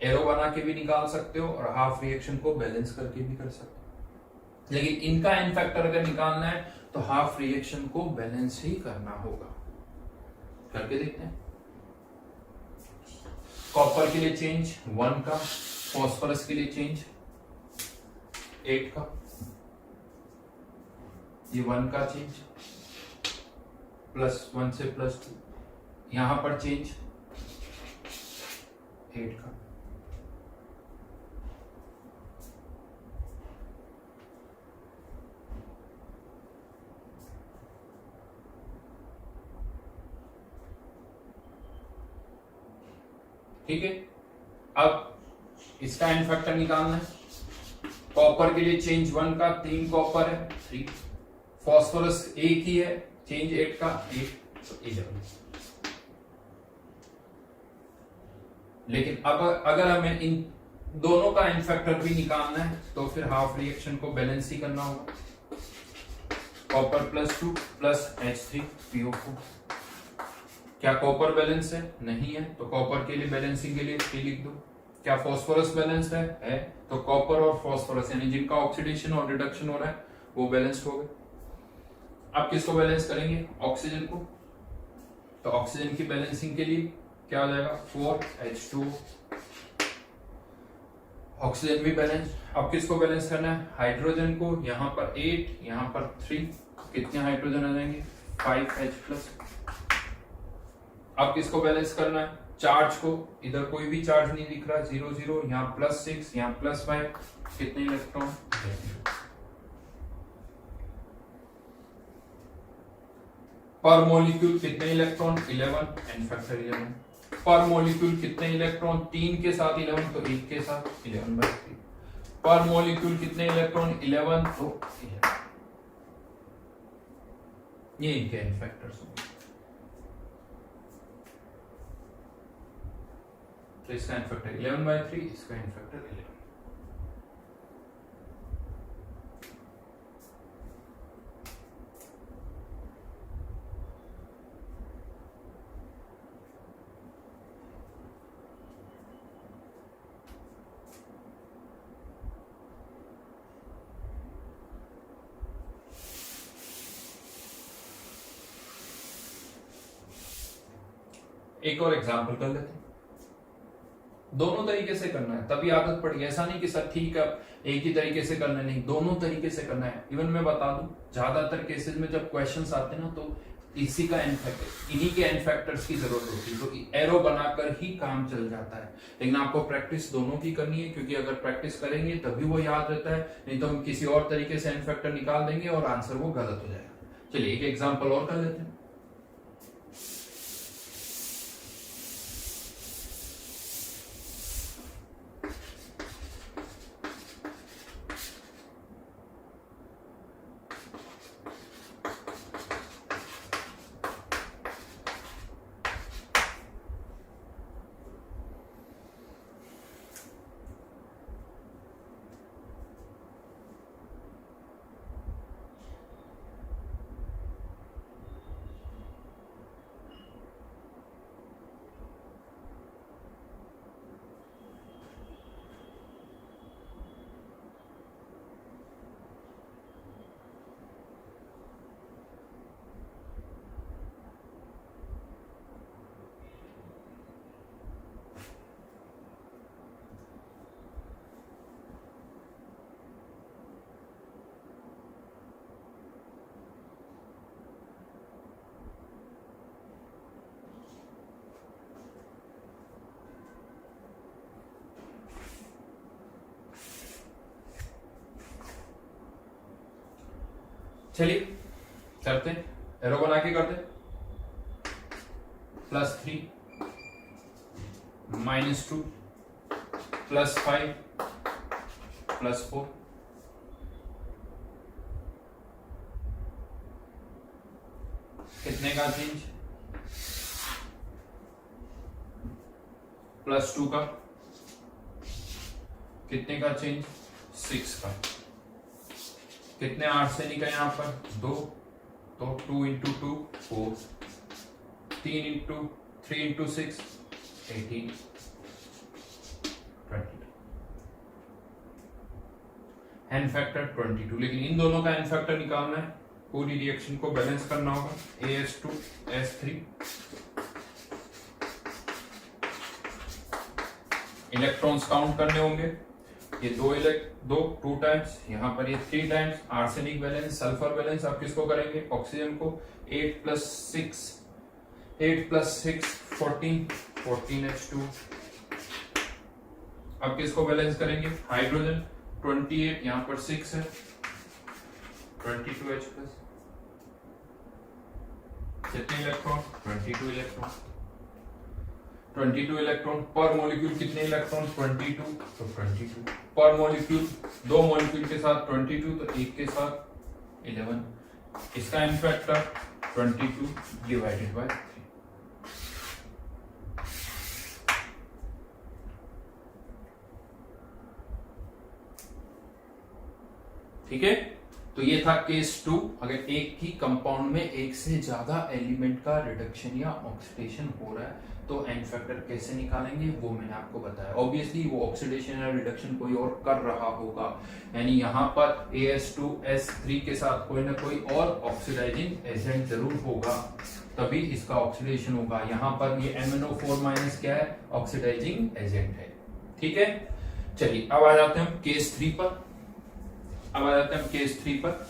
एरो बना के भी निकाल सकते हो और हाफ रिएक्शन को बैलेंस करके भी कर सकते हो, लेकिन इनका एन फैक्टर अगर निकालना है तो हाफ रिएक्शन को बैलेंस ही करना होगा। करके देखते हैं। कॉपर के लिए चेंज 1 का, फॉस्फोरस के लिए चेंज 8 का, ये 1 का चेंज +1 से +2, यहां पर चेंज 8 का, ठीक है। अब इसका एन फैक्टर निकालना है। कॉपर के लिए चेंज 1 का, 3 कॉपर है 3, फॉस्फोरस एक ही है, चेंज 8 का 8, तो 11। लेकिन अब अगर हमें इन दोनों का एन फैक्टर भी निकालना है तो फिर हाफ रिएक्शन को बैलेंस ही करना होगा। कॉपर +2 + H3PO4, क्या कॉपर बैलेंस है? नहीं है, तो कॉपर के लिए बैलेंसिंग के लिए 3 लिख दो। क्या फॉस्फोरस बैलेंस है? तो कॉपर और फॉस्फोरस यानी जिनका ऑक्सीडेशन और रिडक्शन हो रहा है वो बैलेंस्ड हो गए। अब किसको बैलेंस करेंगे? ऑक्सीजन को। तो ऑक्सीजन की बैलेंसिंग के लिए क्या हो जाएगा? 4H2, ऑक्सीजन भी बैलेंस। अब किसको बैलेंस करना है? हाइड्रोजन को। यहाँ पर 8, यहाँ पर 3, कितने हाइड्रोजन आ जाएंगे? 5H+। अब किसको बैलेंस करना है? चार्ज को। इधर कोई भी चार्ज नहीं दिख रहा, 0 0, यहाँ +6, यहाँ +5, कितने इलेक्ट्रॉन? पर मॉलिक्यूल कितने इलेक्ट्रॉन? 11, N factor 11। पर मॉलिक्यूल कितने इलेक्ट्रॉन? 3 के साथ 11, तो 1 के साथ 11/3। पर मॉलिक्यूल कितने इलेक्ट्रॉन? 11, तो 11। ये इनके एन फैक्टर्स होंगे। तो इसका एन फैक्टर 11/3, इसका एन फैक्टर 11। एक और एग्जांपल कर लेते हैं। दोनों तरीके से करना है, तभी आदत पड़ी। ऐसा नहीं कि सर ठीक है एक ही तरीके से करना है, नहीं, दोनों तरीके से करना है। इवन मैं बता दूं, ज्यादातर केसेस में जब क्वेश्चंस आते हैं ना, तो इसी का एन फैक्टर, इन्हीं के एन फैक्टर्स की जरूरत होती है, तो एरो बनाकर ही काम चल जाता है। लेकिन आपको प्रैक्टिस दोनों की करनी है, क्योंकि अगर प्रैक्टिस करेंगे तभी वो याद रहता है, नहीं तो हम किसी और तरीके से एन फैक्टर निकाल देंगे और आंसर वो गलत हो जाएगा। चलिए एक एग्जाम्पल और कर लेते हैं। चलिए करते हैं, एरो बना के करते हैं। +3 -2 +5 +4 कितने का चेंज? +2 का कितने का चेंज? 6 का। कितने 8 से निकले यहां पर? 2, तो 2 × 2 4, 3 × 3 × 6 18 22। एन फैक्टर 22, लेकिन इन दोनों का एन फैक्टर निकालना है, पूरी रिएक्शन को बैलेंस करना होगा। AS2 S3 इलेक्ट्रॉन्स काउंट करने होंगे। ये 2 टाइम्स, यहाँ पर ये 3 times. Arsenic balance, sulphur balance आप किसको करेंगे? ऑक्सीजन को। 8 + 6 14 H2। अब किसको बैलेंस करेंगे? हाइड्रोजन 28, यहाँ पर 6 है 22H+। कितने इलेक्ट्रॉन? 22 इलेक्ट्रॉन। 22 इलेक्ट्रॉन पर मॉलिक्यूल। कितने इलेक्ट्रॉन? 22, तो 22 पर मॉलिक्यूल। 2 मॉलिक्यूल के साथ 22, तो एक के साथ 11। इसका एन फैक्टर 22 / 3। ठीक है, तो ये था केस 2। अगर एक ही कंपाउंड में एक से ज्यादा एलिमेंट का रिडक्शन या ऑक्सीडेशन हो रहा है तो एन फैक्टर कैसे निकालेंगे वो मैंने आपको बताया। ऑब्वियसली वो ऑक्सीडेशन या रिडक्शन कोई और कर रहा होगा, यानी यहाँ पर AS2S3 के साथ कोई ना कोई और ऑक्सीडाइजिंग एजेंट जरूर होगा, तभी इसका ऑक्सीडेशन होगा। यहाँ पर ये MnO4- क्या है? ऑक्सीडाइजिंग एजेंट है। ठीक है, चलिए अब आ जाते हैं केस 3 पर।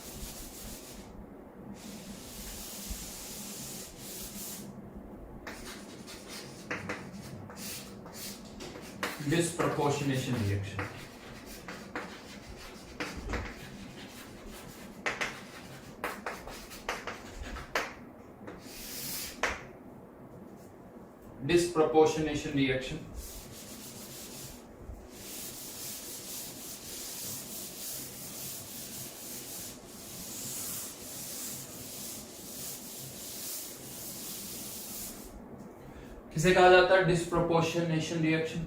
Disproportionation reaction. डिस्प्रपोर्शनेशन रिएक्शन किसे कहा जाता है? डिस्प्रपोर्शनेशन रिएक्शन,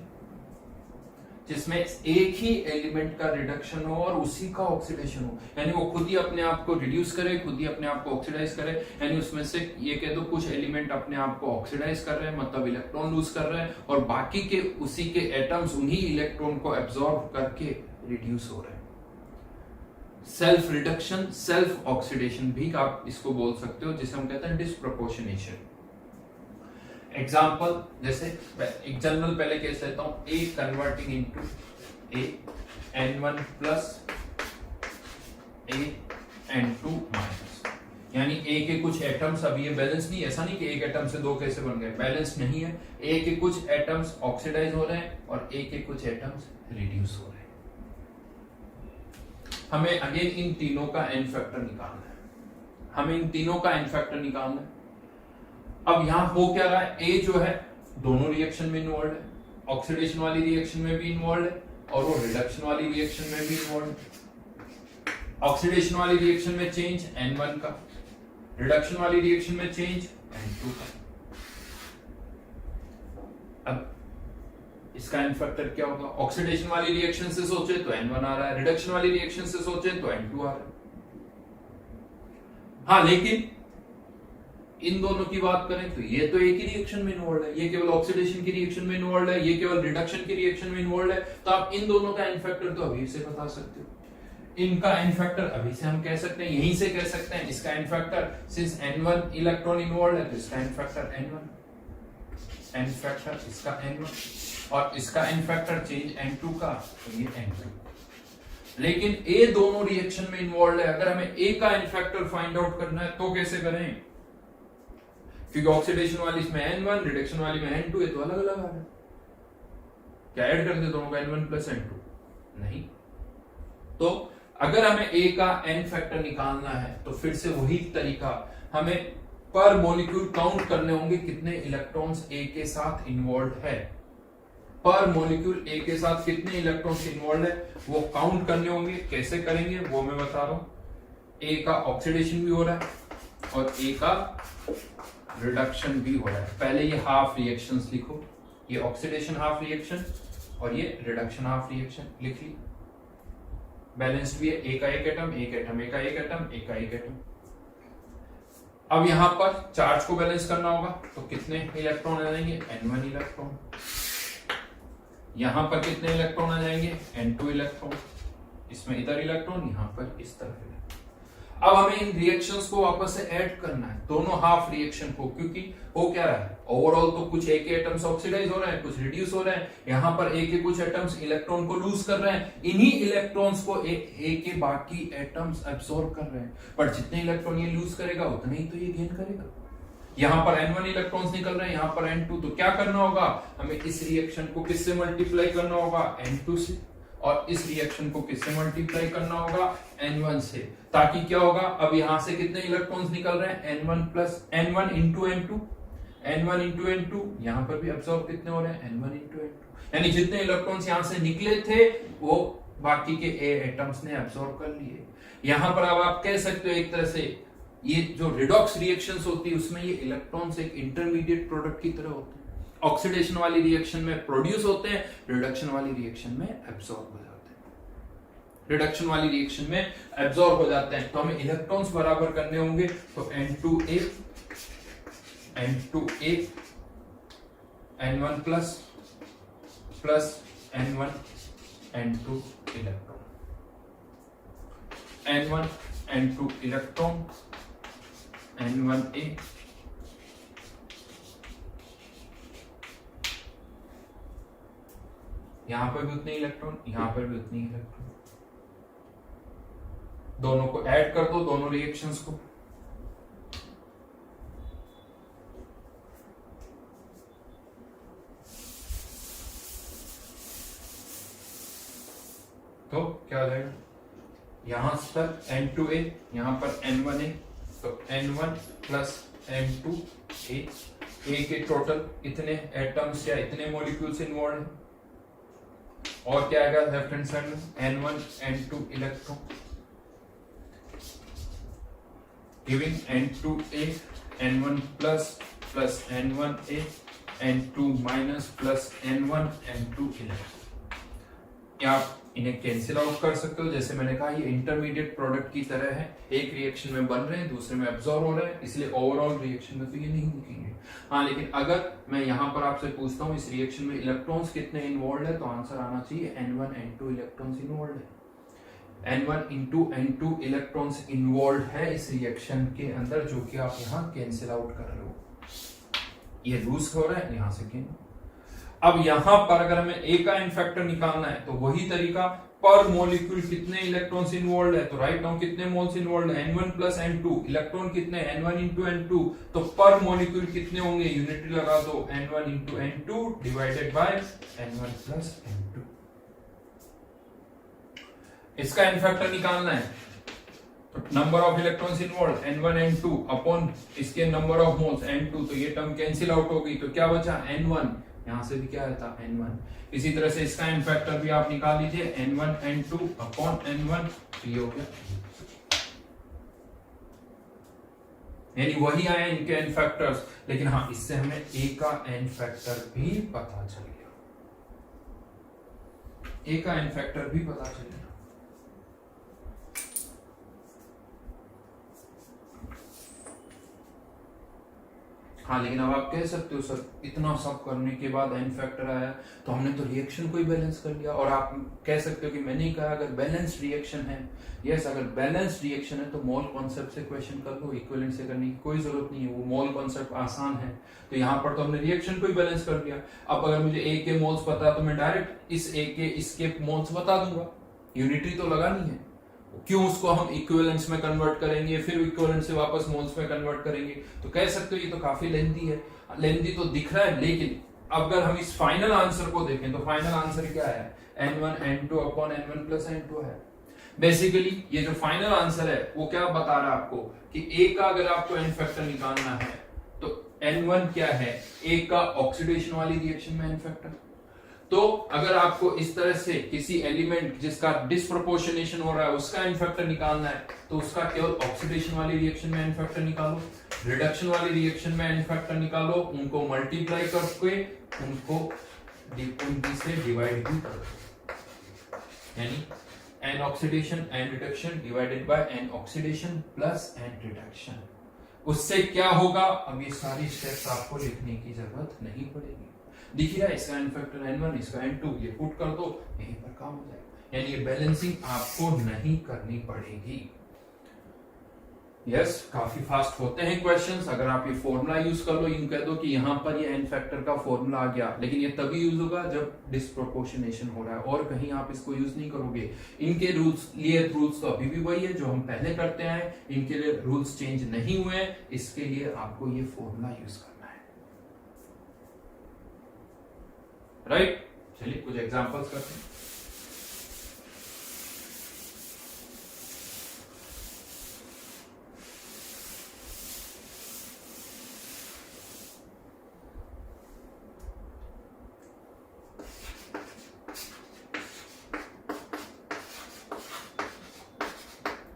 जिसमें एक ही एलिमेंट का रिडक्शन हो और उसी का ऑक्सीडेशन हो, यानी वो खुद ही अपने आप को रिड्यूस करे, खुद ही अपने आप को ऑक्सीडाइज करे। यानी उसमें से ये कह दो कुछ एलिमेंट अपने आप को ऑक्सीडाइज कर रहे हैं, मतलब इलेक्ट्रॉन लूज कर रहे हैं, और बाकी के उसी के एटम्स उन्हीं इलेक्ट्रॉन को एब्जॉर्ब करके रिड्यूस हो रहे हैं। सेल्फ रिडक्शन, सेल्फ ऑक्सीडेशन भी आप इसको बोल सकते हो, जिसे हम कहते हैं डिस्प्रपोर्शनेशन। एग्जाम्पल, जैसे एक जनरल पहले केस लेता हूं, A converting into A N1 plus A N2 minus, यानी A के कुछ एटम्स, अभी ये बैलेंस नहीं, ऐसा नहीं कि एक एटम से 2 कैसे बन गए, बैलेंस नहीं है। A के कुछ एटम्स ऑक्सीडाइज हो रहे हैं और A के कुछ एटम्स रिड्यूस हो रहे हैं। हमें अगेन इन तीनों का एन फैक्टर निकालना है। अब यहां हो क्या रहा है? A जो है दोनों रिएक्शन में इन्वॉल्व है, ऑक्सीडेशन वाली रिएक्शन में भी इन्वॉल्व है और वो रिडक्शन वाली रिएक्शन में भी इन्वॉल्व है। ऑक्सीडेशन वाली रिएक्शन में चेंज N1 का, रिडक्शन वाली रिएक्शन में चेंज N2 का। अब इसका एन फैक्टर क्या होगा? ऑक्सीडेशन वाली रिएक्शन से सोचे तो N1 आ रहा है, रिडक्शन वाली रिएक्शन से सोचे तो N2 आ रहा है। हाँ, लेकिन इन दोनों की बात करें तो ये तो एक ही रिएक्शन में इन्वॉल्व है, ये केवल ऑक्सीडेशन की रिएक्शन में इन्वॉल्व है, ये केवल रिडक्शन की रिएक्शन में इन्वॉल्व है। तो आप इन दोनों का एन फैक्टर तो अभी से बता सकते हो। इनका एन फैक्टर अभी से हम कह सकते हैं, यहीं से कह सकते हैं। इसका n factor, since N1 electron involve है तो इसका n factor N1, N factor इसका N1, और इसका एन फैक्टर चेंज N2 का, तो ये N2। लेकिन A दोनों रिएक्शन में इन्वॉल्व है, अगर हमें A का एन फैक्टर फाइंड आउट करना है तो कैसे करें? क्योंकि ऑक्सीडेशन वाली इसमें N1, रिडक्शन वाली में N2, ये तो अलग अलग आ रहा है। क्या ऐड कर दे दोनों का N1 प्लस N2? नहीं। तो अगर हमें A का n फैक्टर निकालना है तो फिर से वही तरीका, हमें पर मॉलिक्यूल काउंट करने होंगे कितने इलेक्ट्रॉन्स A के साथ इन्वॉल्व है, पर मॉलिक्यूल A के साथ कितने इलेक्ट्रॉन्स इन्वॉल्व है वो काउंट करने होंगे। कैसे करेंगे वो मैं बता रहा हूं। A का ऑक्सीडेशन भी हो रहा है और A का रिडक्शन भी हो रहा है। पहले ये हाफ रिएक्शंस लिखो, ये ऑक्सीडेशन हाफ रिएक्शन और ये रिडक्शन हाफ रिएक्शन लिख ली। बैलेंस्ड भी है, A का एक एटम, एक एटम, A का एक एटम, A का एक एटम। अब यहां पर चार्ज को बैलेंस करना होगा तो कितने इलेक्ट्रॉन आ जाएंगे, n1 इलेक्ट्रॉन। यहां पर कितने इलेक्ट्रॉन आ जाएंगे, n2 इलेक्ट्रॉन। इसमें इधर इलेक्ट्रॉन, यहां पर इस तरफ इलेक्ट्रॉन। अब हमें इन रिएक्शंस को वापस से ऐड करना है, दोनों हाफ रिएक्शन को, क्योंकि हो क्या रहा है, ओवरऑल तो कुछ A के एटम्स ऑक्सीडाइज हो रहे हैं, कुछ रिड्यूस हो रहे हैं। यहां पर A के कुछ एटम्स इलेक्ट्रॉन को लूज कर रहे हैं, इन्हीं इलेक्ट्रॉन्स को A के बाकी एटम्स एब्सॉर्ब कर रहे हैं। पर जितने इलेक्ट्रॉन ये लूज करेगा उतने ही तो ये गेन करेगा। यहां पर n1 इलेक्ट्रॉन्स निकल रहे हैं, यहां पर n2। तो क्या करना होगा, हमें इस रिएक्शन को किससे मल्टीप्लाई करना होगा, n2 से, और इस रिएक्शन को किससे मल्टीप्लाई करना होगा, n1 से। ताकि क्या होगा, अब यहां से कितने इलेक्ट्रॉन्स निकल रहे हैं, n1 plus n1 into n2, n1 into n2। यहां पर भी अब्सॉर्ब कितने हो रहे हैं, n1 इंटू n2। यानी जितने इलेक्ट्रॉन्स यहां से निकले थे वो बाकी के A एटम्स ने अब्सॉर्ब कर लिए। यहां पर अब आप कह सकते हो एक तरह से ये जो रिडॉक्स रिएक्शंस होती है उसमें ये इलेक्ट्रॉन्स एक इंटरमीडिएट प्रोडक्ट की तरह होते हैं। ऑक्सीडेशन वाली रिएक्शन में प्रोड्यूस होते हैं, रिडक्शन वाली रिएक्शन में एब्सॉर्ब हो जाते हैं। रिडक्शन वाली रिएक्शन में एब्सॉर्ब हो जाते हैं। तो हमें इलेक्ट्रॉन्स बराबर करने होंगे, तो n2a n1 plus n1 n2 electron, n1 n2 electron, n1a यहां पर भी उतने इलेक्ट्रॉन, यहां पर भी उतने इलेक्ट्रॉन। दोनों को ऐड कर दो, दोनों रिएक्शंस को। तो क्या हो जाएगा, यहां पर n2a, यहां पर n1a, तो n1 प्लस n2a। A के टोटल इतने एटम्स या इतने मॉलिक्यूल्स इन्वॉल्व हैं। और क्या आएगा लेफ्ट हैंड साइड में, n1 n2 electron giving n2a n1 plus n1a n2 minus plus n1 n2 electron. आप इन्हें कैंसिल आउट कर सकते हो। जैसे मैंने कहा ये इंटरमीडिएट प्रोडक्ट की तरह है, एक रिएक्शन में बन रहे हैं, दूसरे में एब्सॉर्ब हो रहे हैं, इसलिए ओवरऑल रिएक्शन में तो ये नहीं दिखेंगे। हाँ, लेकिन अगर मैं यहाँ पर आपसे पूछता हूँ इस रिएक्शन में इलेक्ट्रॉन्स कितने इन्वॉल्व है, तो आंसर आना चाहिए n1 n2 इलेक्ट्रॉन्स इन्वॉल्व है। n1 into n2 electrons involve है इस रिएक्शन के अंदर, जो कि आप यहाँ कैंसिल आउट कर रहे हो। ये लूज हो रहा है, यहाँ से गेन। अब यहां पर अगर हमें A का n फैक्टर निकालना है तो वही तरीका, पर मॉलिक्यूल कितने इलेक्ट्रॉन्स इन्वॉल्व है, तो राइट नाउ कितने मोल्स इन्वॉल्व है, n1 प्लस n2। इलेक्ट्रॉन कितने, n1 इंटू n2। तो पर मॉलिक्यूल कितने होंगे, यूनिटी लगा दो, n1 into n2 divided by n1 plus n2। इसका n फैक्टर निकालना है तो number of electrons involve n1 n2 upon इसके नंबर ऑफ मोल्स n2। तो ये टर्म कैंसिल आउट हो गई, तो क्या बचा n1, यहां से भी क्या था n1। इसी तरह से इसका n फैक्टर भी आप निकाल लीजिए, n1 n2 अपॉन n1, ये हो गया। यानी वही आए इनके n फैक्टर्स, लेकिन हाँ इससे हमें A का n फैक्टर भी पता चल गया, A का n फैक्टर भी पता चल गया। हाँ, लेकिन अब आप कह सकते हो सर इतना सब करने के बाद n फैक्टर आया तो हमने तो रिएक्शन को ही बैलेंस कर लिया। और आप कह सकते हो कि मैंने ही कहा अगर बैलेंस्ड रिएक्शन है, यस अगर बैलेंस्ड रिएक्शन है तो मोल कॉन्सेप्ट से क्वेश्चन कर लो, इक्विवेलेंट से करने की कोई जरूरत नहीं है, वो मोल कॉन्सेप्ट आसान है। तो यहाँ पर तो हमने रिएक्शन को ही बैलेंस कर लिया। अब अगर मुझे A के मोल्स पता है तो मैं डायरेक्ट इस A के इसके मोल्स बता दूंगा, यूनिटी तो लगानी है। क्यों उसको हम इक्विवेलेंट्स में कन्वर्ट करेंगे, फिर इक्विवेलेंट से वापस मोल्स में कन्वर्ट करेंगे। तो कह सकते हो ये तो काफी लेंथी है, लेंथी तो दिख रहा है, लेकिन अगर हम इस फाइनल आंसर को देखें तो फाइनल आंसर क्या है, n1 n2 upon n1 plus n2 है। बेसिकली ये जो फाइनल आंसर है वो क्या बता रहा है आपको कि ए का अगर आपको एन फैक्टर निकालना है तो N1 क्या है, ए का ऑक्सीडेशन वाली रिएक्शन में एन फैक्टर। तो अगर आपको इस तरह से किसी एलिमेंट जिसका डिस्प्रोपोर्शनेशन हो रहा है उसका एन फैक्टर निकालना है तो उसका केवल ऑक्सीडेशन वाली रिएक्शन में एन फैक्टर निकालो, रिडक्शन वाली रिएक्शन में एन फैक्टर निकालो, उनको मल्टीप्लाई करके उनको उनकी से डिवाइड भी कर दो, यानी n oxidation n reduction divided by n oxidation plus n reduction. उससे क्या होगा, अब ये सारी स्टेप्स आपको लिखने की जरूरत नहीं पड़ेगी। दिख रहा है इसका एन फैक्टर N1 इसका N2, ये पुट कर दो, यहीं पर काम हो जाएगा। यानी ये बैलेंसिंग आपको नहीं करनी पड़ेगी। यस, काफी फास्ट होते हैं क्वेश्चंस। अगर आप ये फॉर्मूला यूज कर लो, यूं कह दो कि यहां पर ये एन फैक्टर का फॉर्मूला आ गया, लेकिन ये तभी यूज होगा जब डिस्प्रोपोर्शनेशन हो रहा है, और कहीं आप इसको यूज नहीं करोगे। इनके रूल्स तो अभी भी वही है जो हम पहले करते हैं, इनके लिए रूल्स चेंज नहीं हुए, इसके लिए आपको ये फॉर्मूला यूज करना है। राइट, चलिए कुछ एग्जांपल्स करते हैं।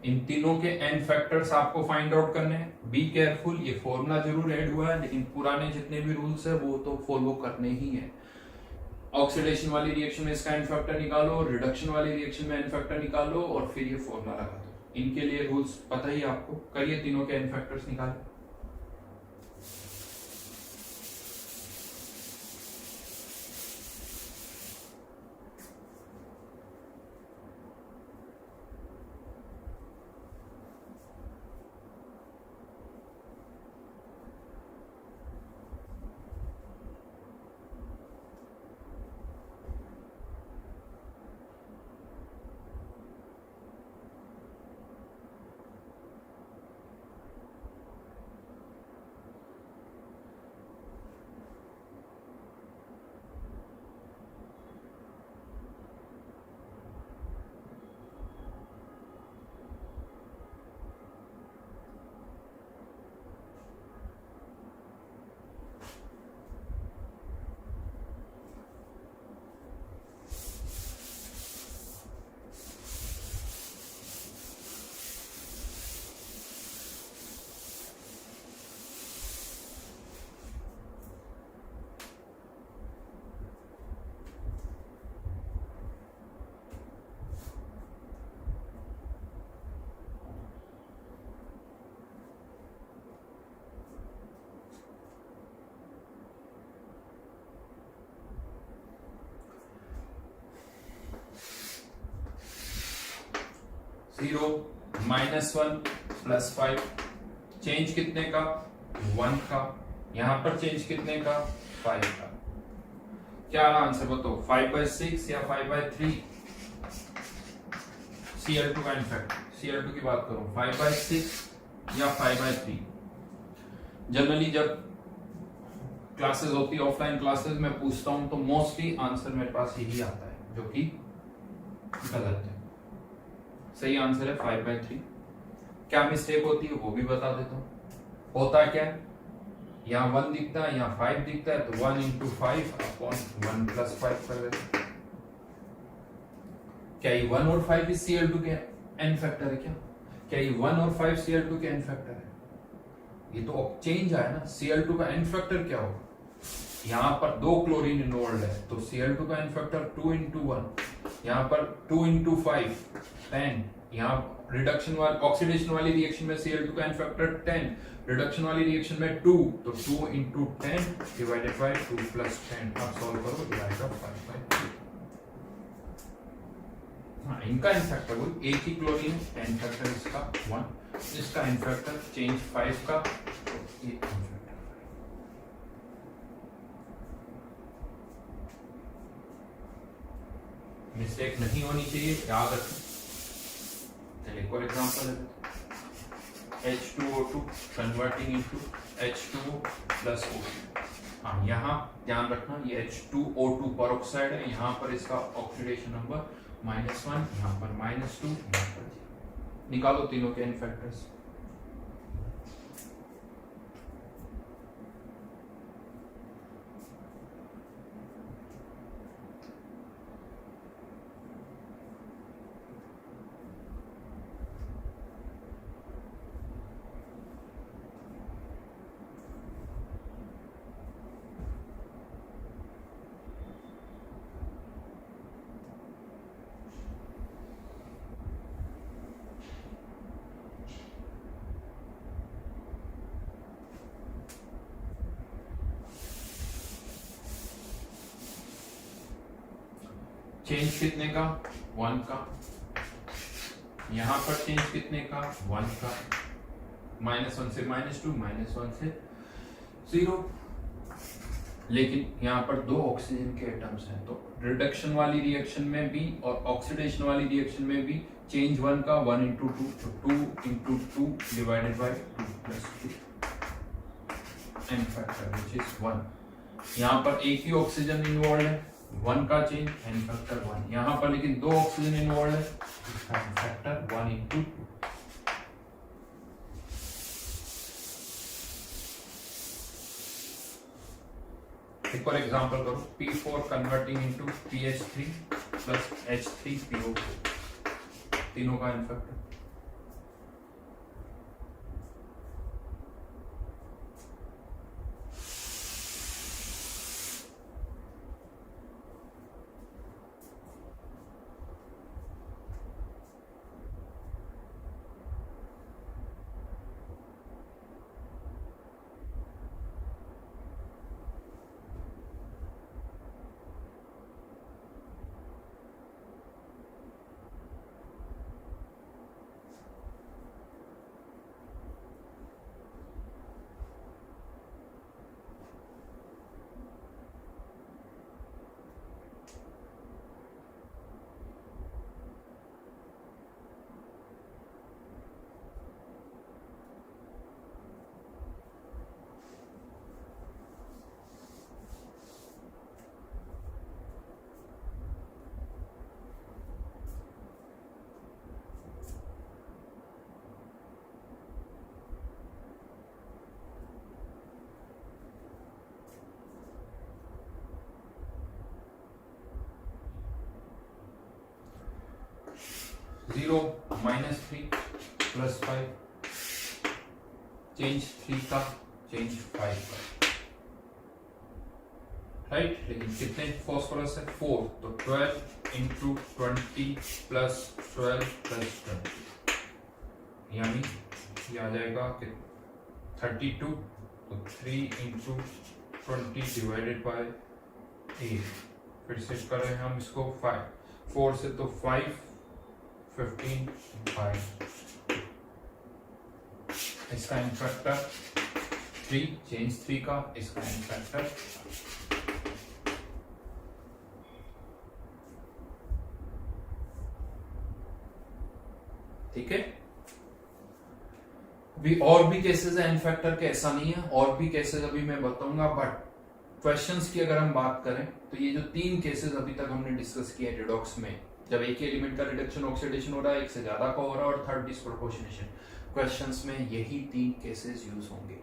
इन तीनों के एन फैक्टर्स आपको फाइंड आउट करने हैं। बी केयरफुल, ये फॉर्मूला जरूर ऐड हुआ है लेकिन पुराने जितने भी रूल्स है वो तो फॉलो करने ही है। ऑक्सीडेशन वाली रिएक्शन में इसका एन फैक्टर निकालो, रिडक्शन वाली रिएक्शन में एन फैक्टर निकालो, और फिर ये फॉर्मूला लगा दो। इनके लिए रूल्स पता ही आपको, करिए तीनों के एन फैक्टर्स निकालो। जीरो -1 +5, चेंज कितने का, 1 का। यहां पर चेंज कितने का, 5 का। क्या आंसर बताओ, 5/6 या 5/3? Cl2 का इनफैक्ट, Cl2 की बात करो, 5/6 या 5/3? जनरली जब क्लासेस होती है, ऑफलाइन क्लासेस में पूछता हूं तो मोस्टली आंसर मेरे पास यही आता है, जो कि गलत है। सही आंसर है 5/3। क्या मिस्टेक होती है वो भी बता देता हूं। होता क्या है, यहाँ 1 दिखता है, यहाँ 5 दिखता है, तो 1 × 5 / 1 + 5 कर देते। क्या ये 1 और 5 इस Cl2 के एन फैक्टर है क्या ये 1 और 5 Cl2 के एन फैक्टर है? ये तो चेंज आया ना। Cl2 का एन फैक्टर क्या होगा, यहाँ पर 2 क्लोरीन इन्वॉल्व है तो Cl2 का एन फैक्टर 2 × 1, यहाँ पर 2 × 5 10, यहाँ रिडक्शन वाली ऑक्सीडेशन वाली रिएक्शन में Cl2 का एन फैक्टर 10, रिडक्शन वाली रिएक्शन में 2, तो 2 × 10 डिवाइडेड बाय 2 + 10। आप सॉल्व करो, डिवाइड ऑफ 5/3। हाँ, इनका एन फैक्टर वही, एक ही क्लोरीन है, एन फैक्टर इसका 1, इसका एन फैक्टर चेंज 5 का, ये एन फैक्टर। मिस्टेक नहीं होनी चाहिए, याद रखें। चलिए एक और एग्जांपल है, H2O2 converting into H2O + O2। यहाँ ध्यान रखना, ये H2O2 पेरोक्साइड है, यहाँ पर इसका ऑक्सीडेशन नंबर -1, यहाँ पर -2, यहाँ पर 0। निकालो तीनों के n फैक्टर्स। चेंज कितने का? 1 का। यहां पर चेंज कितने का? 1 का। -1 से -2, -1 से 0। लेकिन यहाँ पर 2 ऑक्सीजन के एटम्स हैं, तो रिडक्शन वाली रिएक्शन में भी और ऑक्सीडेशन वाली रिएक्शन में भी चेंज 1 का 1 × 2, तो 2 × 2 divided by 2 + 2 n factor which is 1। यहाँ पर एक ही ऑक्सीजन इन्वॉल्व है, 1 का चेंज n फैक्टर 1। यहाँ पर लेकिन 2 ऑक्सीजन इन्वॉल्व है, इसका n फैक्टर 1 × 2। एक और एग्जांपल करो, P4 converting into PH3 plus H3PO4, तीनों का n फैक्टर। जीरो -3 + 5, चेंज 3 का, चेंज 5 का, राइट। लेकिन कितने फॉस्फोरस है? 4, तो 12 × 20 + 12 + 20, यानी ये आ जाएगा कि 32, तो 3 × 20 डिवाइडेड बाय 8। फिर से करें हम इसको 4 से, तो 5, 15, 5। इसका n फैक्टर 3, चेंज 3 का, इसका n फैक्टर ठीक है। भी और भी केसेस है n फैक्टर के, ऐसा नहीं है, और भी केसेस अभी मैं बताऊंगा। बट क्वेश्चंस की अगर हम बात करें तो ये जो 3 केसेस अभी तक हमने डिस्कस किए रिडॉक्स में, जब एक ही एलिमेंट का रिडक्शन ऑक्सीडेशन हो रहा है, एक से ज्यादा का हो रहा है, और थर्ड डिस्प्रोपोर्शनेशन, क्वेश्चंस में यही 3 केसेस यूज होंगे।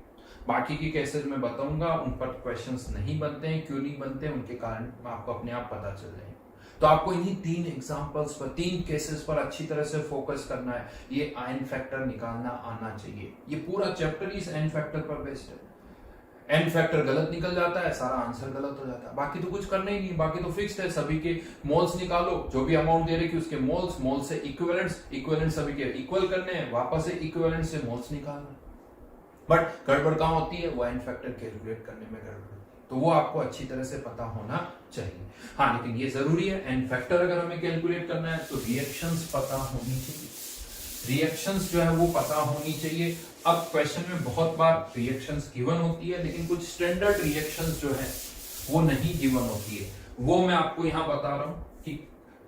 बाकी की केसेस मैं बताऊंगा, उन पर क्वेश्चंस नहीं बनते हैं। क्यों नहीं बनते हैं, उनके कारण आपको अपने आप पता चल जाएंगे। तो आपको इन्हीं 3 एग्जांपल्स पर, 3 केसेस पर अच्छी तरह से फोकस करना है। ये n फैक्टर निकालना आना चाहिए। ये पूरा चैप्टर इस n फैक्टर पर बेस्ड है। n फैक्टर गलत निकल जाता है, सारा आंसर गलत हो जाता है। बाकी तो कुछ करना ही नहीं, बाकी तो फिक्स्ड है। सभी के मोल्स निकालो, जो भी अमाउंट दे रहे कि उसके मोल्स, मोल से इक्विवेलेंट सभी के इक्वल करने हैं, वापस से इक्विवेलेंट से मोल्स निकालना। बट गड़बड़ कहाँ होती है? वो n फैक्टर कैलकुलेट करने में गड़बड़, तो वो आपको अच्छी तरह से पता होना चाहिए। हाँ, लेकिन ये जरूरी है, n फैक्टर अगर हमें कैलकुलेट करना है तो रिएक्शंस पता होनी चाहिए। रिएक्शंस जो है वो पता होनी चाहिए। अब क्वेश्चन में बहुत बार रिएक्शंस गिवन होती है, लेकिन कुछ स्टैंडर्ड रिएक्शंस जो है वो नहीं गिवन होती है। वो मैं आपको यहाँ बता रहा हूँ कि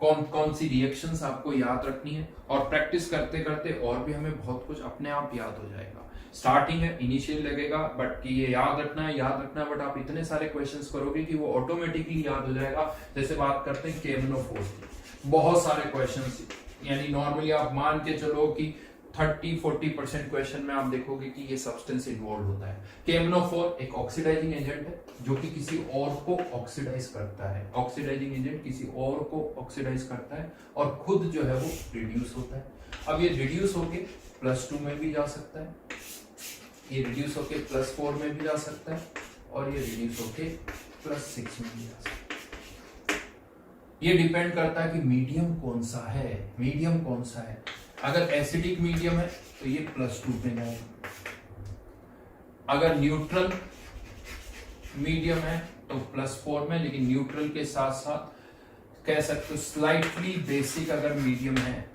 कौन कौन सी रिएक्शंस आपको याद रखनी है, और प्रैक्टिस करते करते और भी हमें बहुत कुछ अपने आप याद हो जाएगा। स्टार्टिंग है, इनिशियल लगेगा, बट कि ये याद रखना है, बट आप इतने सारे क्वेश्चंस करोगे कि वो ऑटोमेटिकली याद हो जाएगा। जैसे बात करते हैं KMnO4 की, बहुत सारे क्वेश्चंस, यानी नॉर्मली आप मान के चलो कि 30-40% क्वेश्चन में आप देखोगे कि ये सब्सटेंस इन्वॉल्व होता है। KMnO4 एक ऑक्सीडाइजिंग एजेंट है जो कि किसी और को ऑक्सीडाइज करता है। ऑक्सीडाइजिंग एजेंट किसी और को ऑक्सीडाइज करता है और खुद जो है वो रिड्यूस होता है। अब ये रिड्यूस होके +2 में भी जा सकता है, ये रिड्यूस होके +4 में भी जा सकता है और ये रिड्यूस होके +6 में भी जा सकता है। ये डिपेंड करता है कि मीडियम कौन सा है, मीडियम कौन सा है। अगर एसिडिक मीडियम है तो ये +2 पे जाएगा, अगर न्यूट्रल मीडियम है तो +4 में, लेकिन न्यूट्रल के साथ साथ कह सकते हो स्लाइटली बेसिक अगर मीडियम है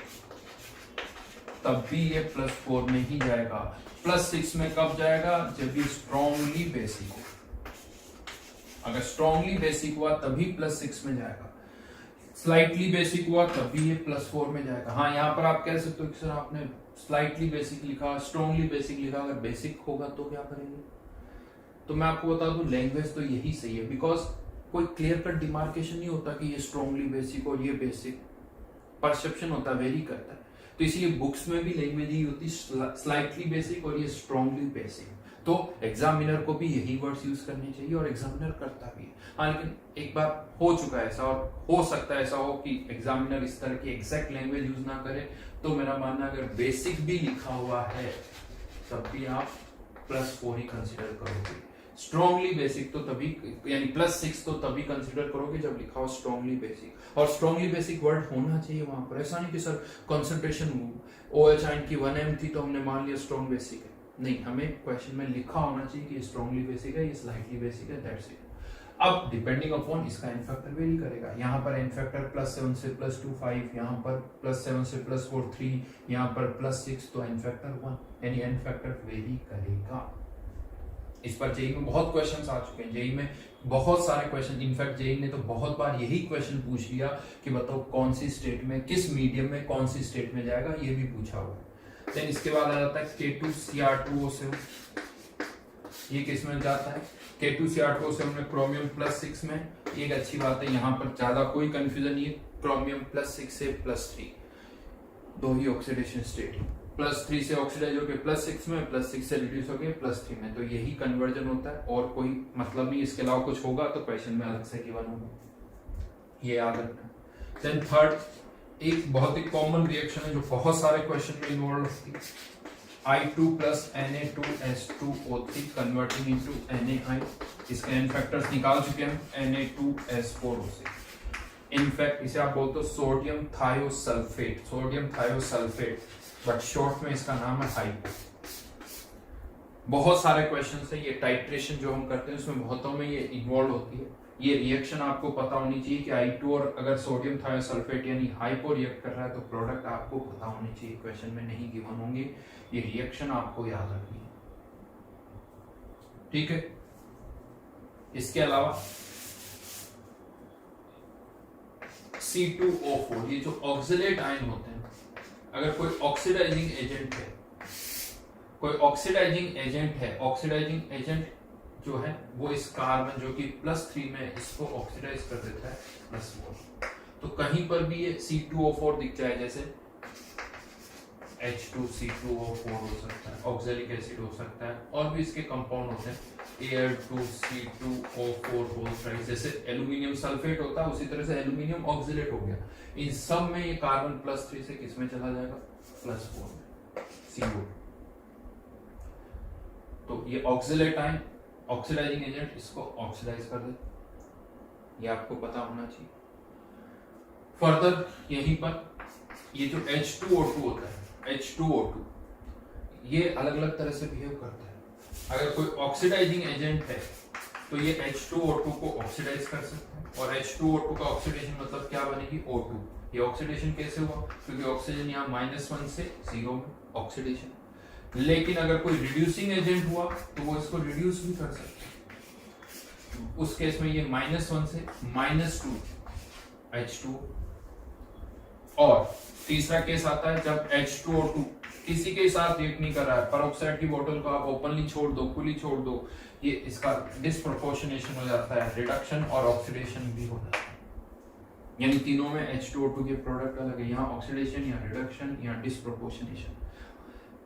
तब भी ये +4 में ही जाएगा। +6 में कब जाएगा? जब ये स्ट्रॉन्गली बेसिक हो। अगर स्ट्रॉन्गली बेसिक हुआ तभी +6 में जाएगा, स्लाइटली बेसिक हुआ तभी ये +4 में जाएगा। हाँ, यहाँ पर आप कह सकते हो कि सर आपने स्लाइटली बेसिक लिखा, स्ट्रॉन्गली बेसिक लिखा, अगर बेसिक होगा तो क्या करेंगे? तो मैं आपको बता दूं लैंग्वेज तो यही सही है, बिकॉज कोई क्लियर कट डिमार्केशन नहीं होता कि ये स्ट्रॉन्गली बेसिक और ये बेसिक, परसेप्शन होता है, वेरी करता है। तो इसलिए बुक्स में भी लैंग्वेज ही होती है स्लाइटली बेसिक और ये स्ट्रॉन्गली बेसिक। तो एग्जामिनर को भी यही वर्ड्स यूज करने चाहिए और एग्जामिनर करता भी है। हाँ, लेकिन एक बार हो चुका है ऐसा और हो सकता है ऐसा हो कि एग्जामिनर इस तरह की एग्जैक्ट लैंग्वेज यूज ना करे, तो मेरा मानना अगर बेसिक भी लिखा हुआ है तब भी आप +4 ही कंसिडर करोगे। स्ट्रॉन्गली बेसिक तो तभी, यानी +6 तो तभी कंसिडर करोगे जब लिखा हो स्ट्रॉन्गली बेसिक, और स्ट्रॉन्गली बेसिक वर्ड होना चाहिए वहां पर। ऐसा नहीं कि सर कंसंट्रेशन OH आयन की 1m थी तो हमने मान लिया स्ट्रॉन्ग बेसिक है, नहीं, हमें क्वेश्चन में लिखा होना चाहिए कि ये स्ट्रॉन्गली बेसिक है, ये स्लाइटली बेसिक है, दैट्स इट। अब डिपेंडिंग अपॉन इसका एन फैक्टर वेरी करेगा। यहाँ पर एन फैक्टर +7 से +2 5, यहाँ पर +7 से +4 3, यहाँ पर +6, तो एन फैक्टर 1, यानी एन फैक्टर वेरी करेगा। इस पर जेई में बहुत क्वेश्चंस आ चुके हैं, जेई में बहुत सारे क्वेश्चन, इनफैक्ट जेई ने तो बहुत बार यही क्वेश्चन पूछ लिया कि बताओ कौन सी स्टेट में, किस मीडियम में कौन सी स्टेट में जाएगा, ये भी पूछा हुआ है। देन इसके बाद आ जाता है K2Cr2O7, ये किस में जाता है? K2Cr2O7 में क्रोमियम +6 में। एक अच्छी बात है, यहाँ पर ज्यादा कोई कंफ्यूजन नहीं है, क्रोमियम +6 से +3 दो ही ऑक्सीडेशन स्टेट, +3 से ऑक्सीडाइज होकर +6 में, +6 से रिड्यूस होकर +3 में, तो यही कन्वर्जन होता है और कोई मतलब नहीं। इसके अलावा कुछ होगा तो क्वेश्चन में अलग से गिवन होगा, ये याद रखना। देन थर्ड, एक बहुत ही कॉमन रिएक्शन है जो बहुत सारे क्वेश्चन में इन्वॉल्व होती है, I2 + Na2S2O3 converting into NaI। इसके एन फैक्टर्स निकाल चुके हैं, Na2S4O6। इनफैक्ट इसे आप बोलते हो sodium thiosulphate, sodium thiosulphate, but short में इसका नाम है हाइपो। बहुत सारे क्वेश्चंस है, ये टाइट्रेशन जो हम करते हैं उसमें बहुतों में ये इन्वॉल्व होती है। ये रिएक्शन आपको पता होनी चाहिए कि I2 और अगर सोडियम थायोसल्फेट यानी हाइपो रिएक्ट कर रहा है तो प्रोडक्ट आपको पता होनी चाहिए, क्वेश्चन में नहीं गिवन होंगे, ये रिएक्शन आपको याद रखनी है, ठीक है। इसके अलावा C2O4, ये जो ऑक्सिलेट आयन होते हैं, अगर कोई ऑक्सीडाइजिंग एजेंट है, कोई ऑक्सीडाइजिंग एजेंट है, ऑक्सीडाइजिंग एजेंट जो है वो इस कार्बन जो कि +3 में इसको ऑक्सीडाइज कर देता है +4, तो कहीं पर भी ये C2O4 दिख जाए, जैसे H2C2O4 हो सकता है, ऑक्सैलिक एसिड हो सकता है, और भी इसके कंपाउंड होते हैं Al2C2O4, जैसे एल्यूमिनियम सल्फेट होता है उसी तरह से एल्यूमिनियम ऑक्सिलेट हो गया। इन सब में ये कार्बन +3 से किस में चला जाएगा? +4 में, CO। तो ये ऑक्सिलेट आयन, ऑक्सीडाइजिंग एजेंट, इसको ऑक्सीडाइज कर दे, ये आपको पता होना चाहिए। फर्दर यहीं पर ये जो H2O2 होता है, H2O2 ये अलग अलग तरह से बिहेव करता है। अगर कोई ऑक्सीडाइजिंग एजेंट है तो ये H2O2 को ऑक्सीडाइज कर सकता है, और H2O2 का ऑक्सीडेशन मतलब क्या बनेगी? O2। ये ऑक्सीडेशन कैसे हुआ? क्योंकि ऑक्सीजन यहाँ -1 से 0 में ऑक्सीडेशन। लेकिन अगर कोई रिड्यूसिंग एजेंट हुआ तो वो इसको रिड्यूस भी कर सकता है, उस केस में ये -1 से -2 H2। और तीसरा केस आता है जब H2O2 किसी के साथ रिएक्ट नहीं कर रहा है, पेरोक्साइड की बोतल को आप ओपनली छोड़ दो, खुली छोड़ दो, ये इसका डिस्प्रोपोर्शनेशन हो जाता है, रिडक्शन और ऑक्सीडेशन भी हो जाता है। यानी तीनों में H2O2 के प्रोडक्ट अलग है, यहाँ ऑक्सीडेशन या रिडक्शन या डिस्प्रोपोर्शनेशन।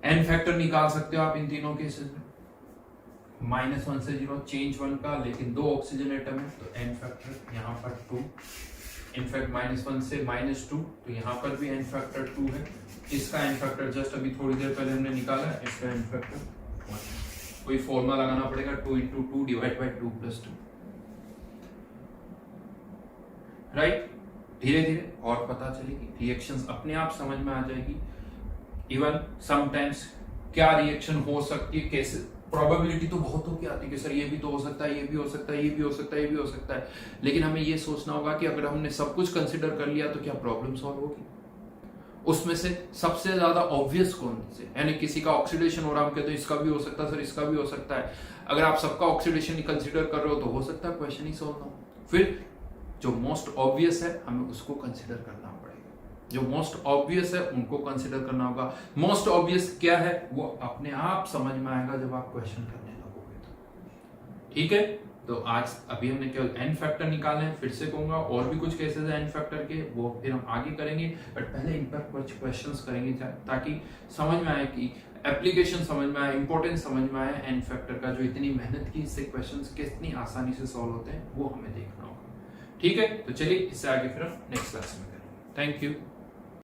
एन फैक्टर निकाल सकते हो आप इन तीनों केसेस में, -1 से 0 चेंज 1 का, लेकिन 2 ऑक्सीजन एटम है तो एन फैक्टर यहाँ पर 2, इनफैक्ट -1 से -2 तो यहाँ पर भी एन फैक्टर 2 है। इसका एन फैक्टर जस्ट अभी थोड़ी देर पहले हमने निकाला है, इसका एन फैक्टर 1। कोई फॉर्मूला लगाना पड़ेगा, 2 × 2 डिवाइड बाय 2 + 2, राइट। धीरे धीरे और पता चलेगी, रिएक्शंस अपने आप समझ में आ जाएगी। इवन समटाइम्स क्या रिएक्शन हो सकती है, कैसे प्रोबेबिलिटी तो बहुतों की आती है कि सर ये भी तो हो सकता है, ये भी हो सकता है, ये भी हो सकता है, ये भी हो सकता है, लेकिन हमें ये सोचना होगा कि अगर हमने सब कुछ कंसिडर कर लिया तो क्या प्रॉब्लम सॉल्व होगी। उसमें से सबसे ज्यादा ऑब्वियस कौन से, यानी किसी का ऑक्सीडेशन हो रहा है, हम कहते हैं इसका भी हो सकता है सर, इसका भी हो सकता है। अगर आप सबका ऑक्सीडेशन कंसिडर कर रहे हो तो हो सकता है क्वेश्चन ही सॉल्व ना हो। फिर जो मोस्ट ऑब्वियस है हमें उसको कंसिडर करना पड़ेगा, जो मोस्ट ऑब्वियस है उनको कंसिडर करना होगा। मोस्ट ऑब्वियस क्या है वो अपने आप समझ में आएगा जब आप क्वेश्चन करने लगोगे तो, ठीक है। तो आज अभी हमने केवल एन फैक्टर निकाले हैं, फिर से कहूंगा और भी कुछ केसेस हैं एन फैक्टर के, वो फिर हम आगे करेंगे, बट पहले इन पर कुछ क्वेश्चंस करेंगे ताकि समझ में आए कि एप्लीकेशन समझ में आए, इंपॉर्टेंस समझ में आए एन फैक्टर का, जो इतनी मेहनत की इससे क्वेश्चंस कितनी आसानी से सॉल्व होते हैं वो हमें देखना होगा, ठीक है। तो चलिए इससे आगे फिर हम नेक्स्ट क्लास में करेंगे। Thank you.